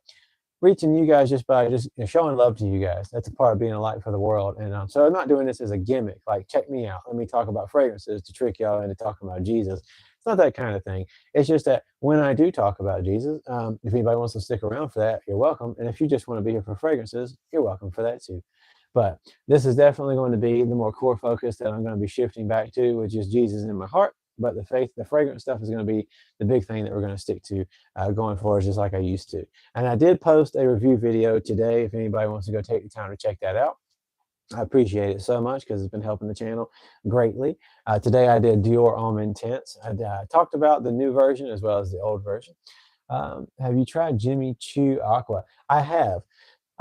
reaching you guys just by just showing love to you guys, that's a part of being a light for the world. And so I'm not doing this as a gimmick, like check me out, let me talk about fragrances to trick y'all into talking about Jesus. It's not that kind of thing. It's just that when I do talk about Jesus, if anybody wants to stick around for that, you're welcome. And if you just want to be here for fragrances, you're welcome for that too. But this is definitely going to be the more core focus that I'm going to be shifting back to, which is Jesus in my heart. But the fragrance stuff is going to be the big thing that we're going to stick to going forward, just like I used to. And I did post a review video today. If anybody wants to go take the time to check that out, I appreciate it so much because it's been helping the channel greatly. Today I did Dior Homme Intense. I talked about the new version as well as the old version. Have you tried Jimmy Choo Aqua? I have.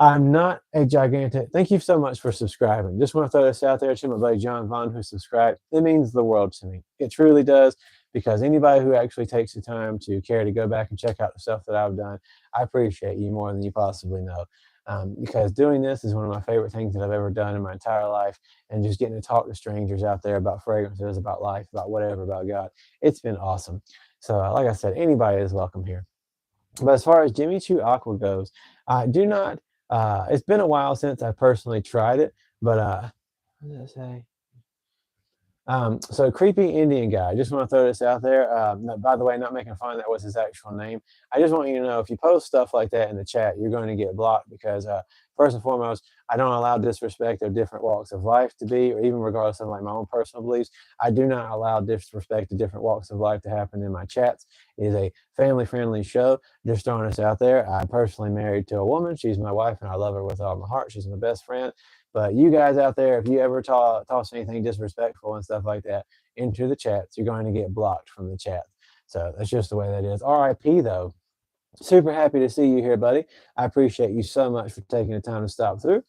I'm not a gigantic. Thank you so much for subscribing. Just want to throw this out there to my buddy John Vaughn who subscribed. It means the world to me. It truly does, because anybody who actually takes the time to care to go back and check out the stuff that I've done, I appreciate you more than you possibly know. Because doing this is one of my favorite things that I've ever done in my entire life, and just getting to talk to strangers out there about fragrances, about life, about whatever, about God. It's been awesome. So, like I said, anybody is welcome here. But as far as Jimmy Choo Aqua goes, I do not. It's been a while since I personally tried it, but what did I say? So creepy Indian guy. I just want to throw this out there. No, by the way, not making fun. That was his actual name. I just want you to know if you post stuff like that in the chat, you're going to get blocked because first and foremost, I don't allow disrespect of different walks of life to be, or even regardless of like my own personal beliefs. I do not allow disrespect to different walks of life to happen in my chats. It is a family-friendly show. Just throwing this out there. I'm personally married to a woman. She's my wife, and I love her with all my heart. She's my best friend. But you guys out there, if you ever toss anything disrespectful and stuff like that into the chats, you're going to get blocked from the chat. So that's just the way that is. RIP though. Super happy to see you here, buddy. I appreciate you so much for taking the time to stop through.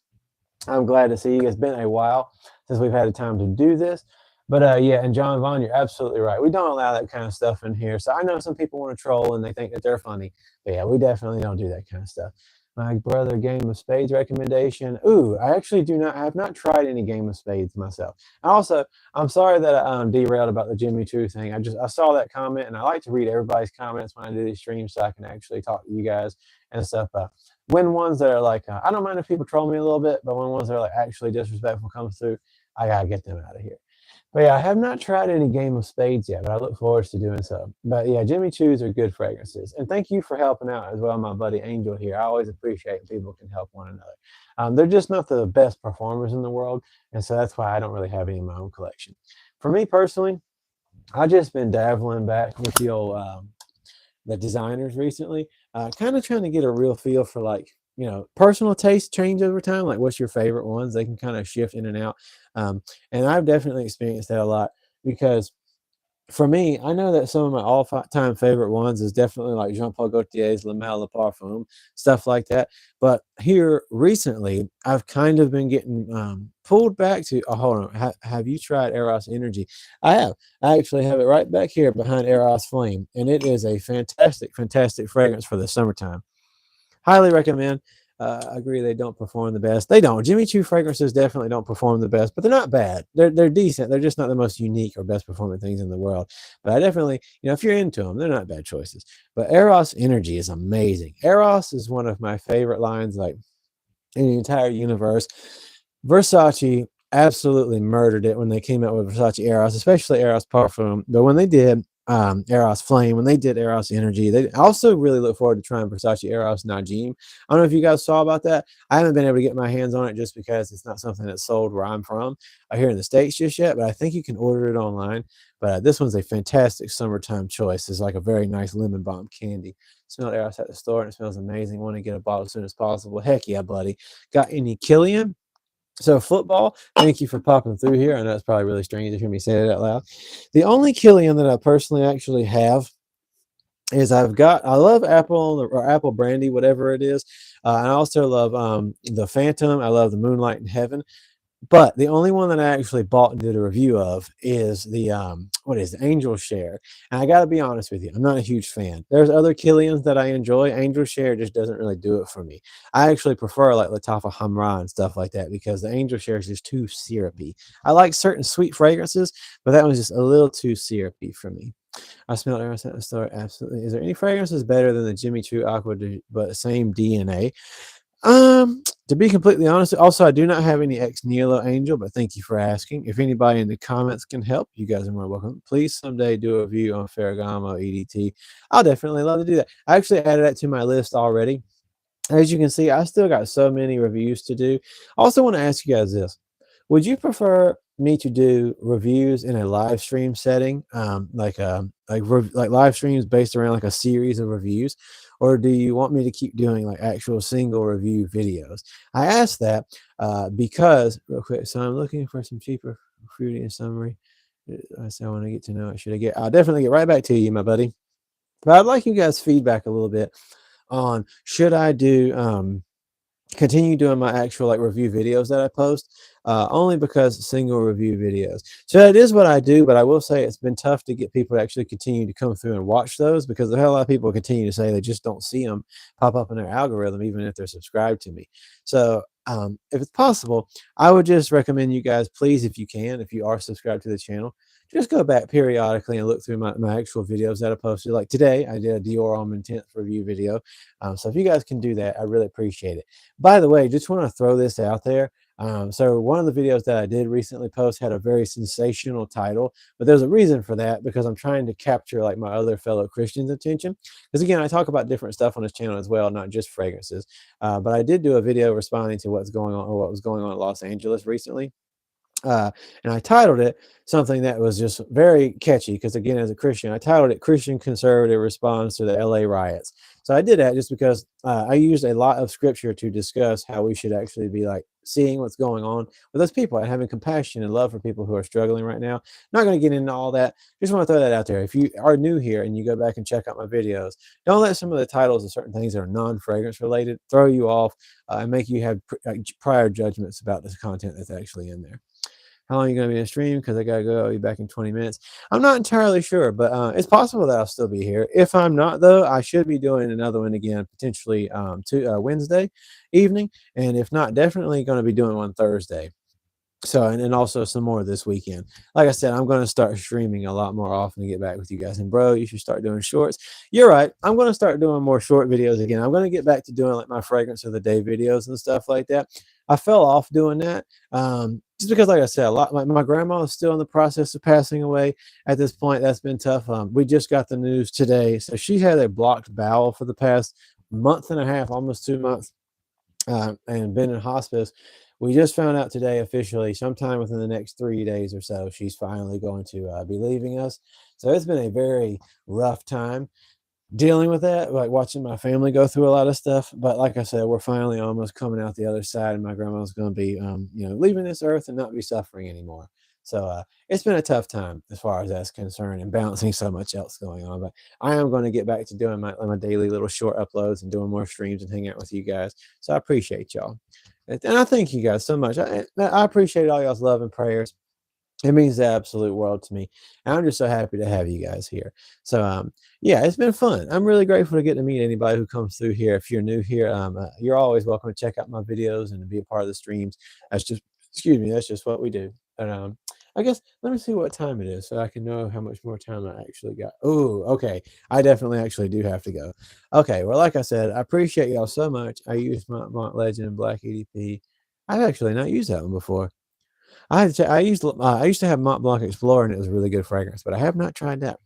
I'm glad to see you. It's been a while since we've had the time to do this. But yeah, and John Vaughn, you're absolutely right. We don't allow that kind of stuff in here. So I know some people want to troll and they think that they're funny. But yeah, we definitely don't do that kind of stuff. My brother Game of Spades recommendation. Ooh, I actually I have not tried any Game of Spades myself. Also, I'm sorry that I derailed about the Jimmy Choo thing. I saw that comment and I like to read everybody's comments when I do these streams so I can actually talk to you guys and stuff. When ones that are like, I don't mind if people troll me a little bit, but when ones that are like actually disrespectful comes through, I gotta get them out of here. But yeah, I have not tried any Game of Spades yet, but I look forward to doing so. But yeah, Jimmy Choo's are good fragrances. And thank you for helping out as well, my buddy Angel here. I always appreciate people can help one another. They're just not the best performers in the world, and so that's why I don't really have any in my own collection. For me personally, I've just been dabbling back with the old the designers recently, kind of trying to get a real feel for like, personal taste change over time. Like, what's your favorite ones? They can kind of shift in and out. And I've definitely experienced that a lot because for me, I know that some of my all-time favorite ones is definitely like Jean Paul Gaultier's Le Mal Le Parfum, stuff like that. But here recently, I've kind of been getting pulled back to. Oh, hold on. Have you tried Eros Energy? I have. I actually have it right back here behind Eros Flame, and it is a fantastic, fantastic fragrance for the summertime. Highly recommend. I agree they don't perform the best. They don't. Jimmy Choo fragrances definitely don't perform the best, but they're not bad. They're decent. They're just not the most unique or best performing things in the world. But I definitely, if you're into them, they're not bad choices. But Eros Energy is amazing. Eros is one of my favorite lines, like in the entire universe. Versace absolutely murdered it when they came out with Versace Eros, especially Eros Parfum. But when they did Eros Flame, when they did Eros Energy, they also really look forward to trying Versace Eros Najim. I don't know if you guys saw about that. I haven't been able to get my hands on it just because it's not something that's sold where I'm from here in the States just yet, but I think you can order it online. But this one's a fantastic summertime choice. It's like a very nice lemon bomb candy. Smelled Eros at the store and it smells amazing. Want to get a bottle as soon as possible. Heck yeah, buddy. Got any Killian? So football, thank you for popping through here. I know it's probably really strange to hear me say it out loud. The only Killian that I personally actually have is I love apple or apple brandy, whatever it is. I also love the Phantom. I love the Moonlight in Heaven. But the only one that I actually bought and did a review of is the Angel Share. And I got to be honest with you, I'm not a huge fan. There's other Killians that I enjoy. Angel Share just doesn't really do it for me. I actually prefer like Latafa Hamra and stuff like that because the Angel Share is just too syrupy. I like certain sweet fragrances, but that one's just a little too syrupy for me. I smelled Eros at the store. Absolutely. Is there any fragrances better than the Jimmy Choo Aqua, but same DNA? To be completely honest, also I do not have any ex Nihilo Angel, but thank you for asking. If anybody in the comments can help, you guys are more welcome. Please someday do a review on Ferragamo EDT. I'll definitely love to do that. I actually added that to my list already. As you can see, I still got so many reviews to do. I also want to ask you guys this. Would you prefer me to do reviews in a live stream setting, like live streams based around like a series of reviews, or do you want me to keep doing like actual single review videos? I asked that because real quick. So I'm looking for some cheaper fruity and summery. I said I want to get to know it. I'll definitely get right back to you, my buddy. But I'd like you guys' feedback a little bit on should I do continue doing my actual like review videos that I post, only because single review videos. So that is what I do, but I will say it's been tough to get people to actually continue to come through and watch those because a lot of people continue to say they just don't see them pop up in their algorithm, even if they're subscribed to me. So if it's possible, I would just recommend you guys, please, if you can, if you are subscribed to the channel, just go back periodically and look through my actual videos that I posted. Like today, I did a Dior Homme Intense review video. So if you guys can do that, I really appreciate it. By the way, just want to throw this out there. So one of the videos that I did recently post had a very sensational title, but there's a reason for that because I'm trying to capture like my other fellow Christians' attention. Because again, I talk about different stuff on this channel as well, not just fragrances. But I did do a video responding to what's going on or what was going on in Los Angeles recently. And I titled it something that was just very catchy because, again, as a Christian, I titled it Christian Conservative Response to the LA Riots. So I did that just because I used a lot of scripture to discuss how we should actually be like seeing what's going on with those people and having compassion and love for people who are struggling right now. Not going to get into all that. Just want to throw that out there. If you are new here and you go back and check out my videos, don't let some of the titles of certain things that are non-fragrance related throw you off and make you have prior judgments about this content that's actually in there. How long are you going to be in stream? Because I got to go. I'll be back in 20 minutes. I'm not entirely sure, but it's possible that I'll still be here. If I'm not, though, I should be doing another one again, potentially Wednesday evening. And if not, definitely going to be doing one Thursday. So, and also some more this weekend. Like I said, I'm going to start streaming a lot more often to get back with you guys. And bro, you should start doing shorts. You're right. I'm going to start doing more short videos again. I'm going to get back to doing like my fragrance of the day videos and stuff like that. I fell off doing that just because, like I said, a lot. Like my grandma is still in the process of passing away. At this point, that's been tough. We just got the news today, so she had a blocked bowel for the past month and a half, almost 2 months, and been in hospice. We just found out today officially, sometime within the next 3 days or so, she's finally going to be leaving us. So it's been a very rough time dealing with that, like watching my family go through a lot of stuff. But like I said, we're finally almost coming out the other side, and my grandma's going to be, leaving this earth and not be suffering anymore. So it's been a tough time as far as that's concerned, and balancing so much else going on. But I am going to get back to doing my daily little short uploads and doing more streams and hang out with you guys. So I appreciate y'all. And I thank you guys so much. I appreciate all y'all's love and prayers. It means the absolute world to me. And I'm just so happy to have you guys here. So, yeah, it's been fun. I'm really grateful to get to meet anybody who comes through here. If you're new here, you're always welcome to check out my videos and to be a part of the streams. That's just, excuse me, that's just what we do. And I guess let me see what time it is so I can know how much more time I actually got. Oh, okay. I definitely actually do have to go. Okay. Well, like I said, I appreciate y'all so much. I used my Mont Legend and Black EDP. I've actually not used that one before. I used to have Mont Blanc Explorer, and it was a really good fragrance, but I have not tried that.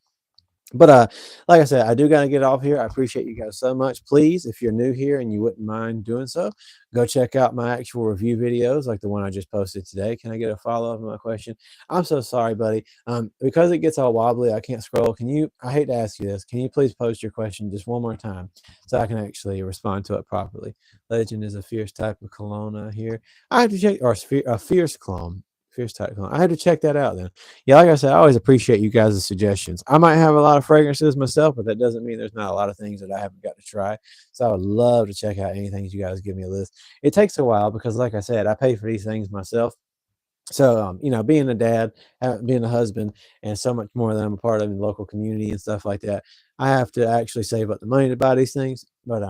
But like I said, I do gotta get off here. I appreciate you guys so much. Please, if you're new here and you wouldn't mind doing so, go check out my actual review videos, like the one I just posted today. Can I get a follow-up on my question? I'm so sorry, buddy. Because it gets all wobbly, I can't scroll. Can you? I hate to ask you this. Can you please post your question just one more time so I can actually respond to it properly? Legend is a fierce type of cologne here. I have to check, or a fierce clone. Fierce type cologne. I had to check that out then. Yeah, like I said, I always appreciate you guys' suggestions. I might have a lot of fragrances myself, but that doesn't mean there's not a lot of things that I haven't got to try. So I would love to check out anything you guys give me a list. It takes a while because, like I said, I pay for these things myself. So, being a dad, being a husband, and so much more that I'm a part of in the local community and stuff like that, I have to actually save up the money to buy these things. But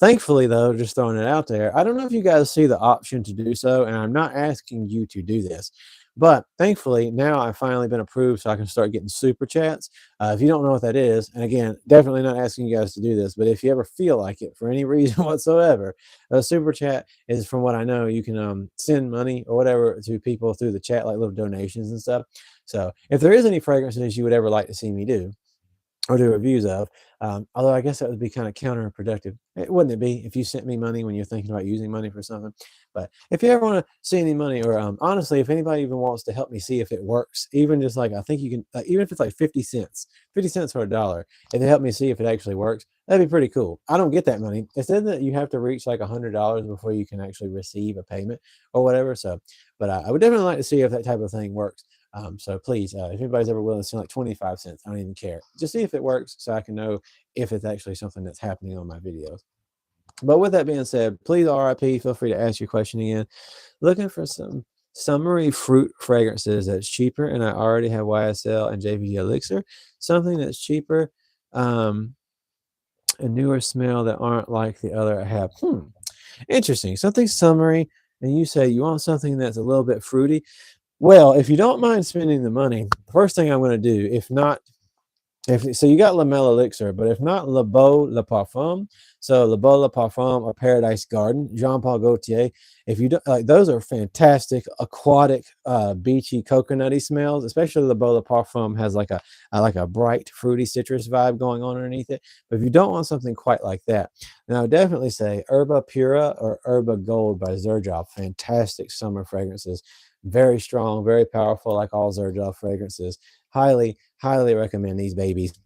thankfully, though, just throwing it out there, I don't know if you guys see the option to do so, and I'm not asking you to do this. But thankfully, now I've finally been approved, so I can start getting super chats. If you don't know what that is, and again, definitely not asking you guys to do this, but if you ever feel like it for any reason whatsoever, a super chat is, from what I know, you can send money or whatever to people through the chat, like little donations and stuff. So if there is any fragrances you would ever like to see me do or do reviews of, although I guess that would be kind of counterproductive, wouldn't it be, if you sent me money when you're thinking about using money for something? But if you ever want to see any money, or honestly, if anybody even wants to help me see if it works, even just like, I think you can, even if it's like 50 cents or $1, if they help me see if it actually works, that'd be pretty cool. I don't get that money. It said that you have to reach like $100 before you can actually receive a payment or whatever. So, but I would definitely like to see if that type of thing works. So please, if anybody's ever willing to send like 25 cents, I don't even care. Just see if it works so I can know if it's actually something that's happening on my videos. But with that being said, please, RIP, feel free to ask your question again. Looking for some summery fruit fragrances that's cheaper, and I already have YSL and JVG Elixir. Something that's cheaper, a newer smell that aren't like the other I have. Interesting. Something summery, and you say you want something that's a little bit fruity. Well, if you don't mind spending the money, first thing I'm going to do, if not So you got Lamella Elixir, but if not, Le Beau Le Parfum. So Le Beau Le Parfum or Paradise Garden, Jean Paul Gaultier. If you don't like, those are fantastic aquatic, beachy, coconutty smells. Especially Le Beau Le Parfum has like a bright, fruity citrus vibe going on underneath it. But if you don't want something quite like that, then I would definitely say Herba Pura or Herba Gold by Xerjoff. Fantastic summer fragrances, very strong, very powerful, like all Xerjoff fragrances. Highly recommend these babies.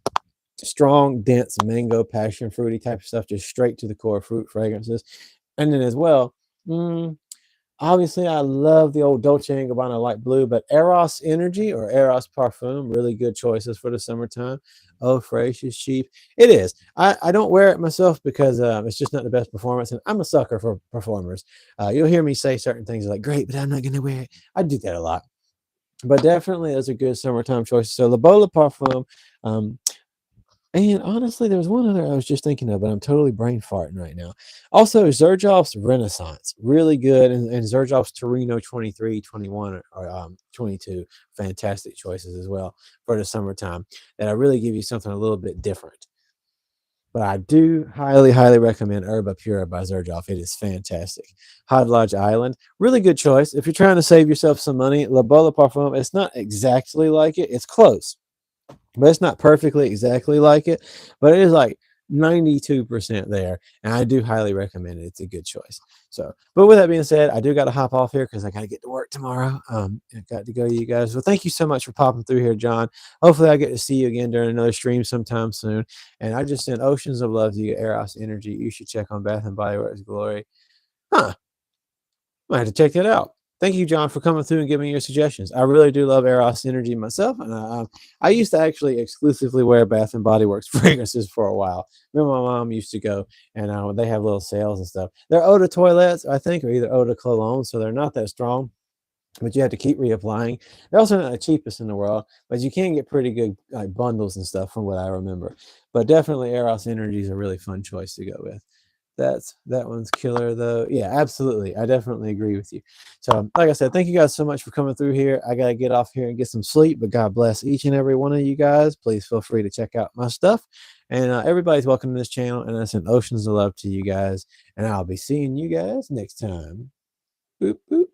Strong, dense mango, passion fruity type of stuff, just straight to the core fruit fragrances. And then as well, mm, obviously I love the old Dolce & Gabbana light blue, but Eros Energy or Eros Parfum, really good choices for the summertime. Oh, fresh is cheap. It is. I don't wear it myself because it's just not the best performance, and I'm a sucker for performers. You'll hear me say certain things like, great, but I'm not going to wear it. I do that a lot. But definitely those are good summertime choices. So Le Beau Le Parfum, um, and honestly, there's one other I was just thinking of, but I'm totally brain farting right now. Also, Xerjoff's Renaissance, really good, and Xerjoff's Torino 23, 21, or 22, fantastic choices as well for the summertime. That I really give you something a little bit different. But I do highly recommend Herba Pura by Xerjoff. It is fantastic. Hot Lodge Island, really good choice. If you're trying to save yourself some money, La Beau Le Parfum, it's not exactly like it. It's close, but it's not perfectly exactly like it. But it is like 92% there. And I do highly recommend it. It's a good choice. So, but with that being said, I do got to hop off here because I got to get to work tomorrow. I got to go, you guys. Well, thank you so much for popping through here, John. Hopefully, I get to see you again during another stream sometime soon. And I just send oceans of love to you, Eros Energy. You should check on Bath and Body Works Glory. Huh. I have to check that out. Thank you, John, for coming through and giving me your suggestions. I really do love Eros Energy myself, and I used to actually exclusively wear Bath and Body Works fragrances for a while. Remember, my mom used to go, and they have little sales and stuff. They're eau de toilettes, I think, or either eau de cologne, so they're not that strong, but you have to keep reapplying. They're also not the cheapest in the world, but you can get pretty good like bundles and stuff from what I remember. But definitely, Eros Energy is a really fun choice to go with. That one's killer though. Yeah, absolutely. I definitely agree with you. So, like I said, thank you guys so much for coming through here. I gotta get off here and get some sleep, but God bless each and every one of you guys. Please feel free to check out my stuff, and everybody's welcome to this channel. And I send oceans of love to you guys, and I'll be seeing you guys next time. Boop boop.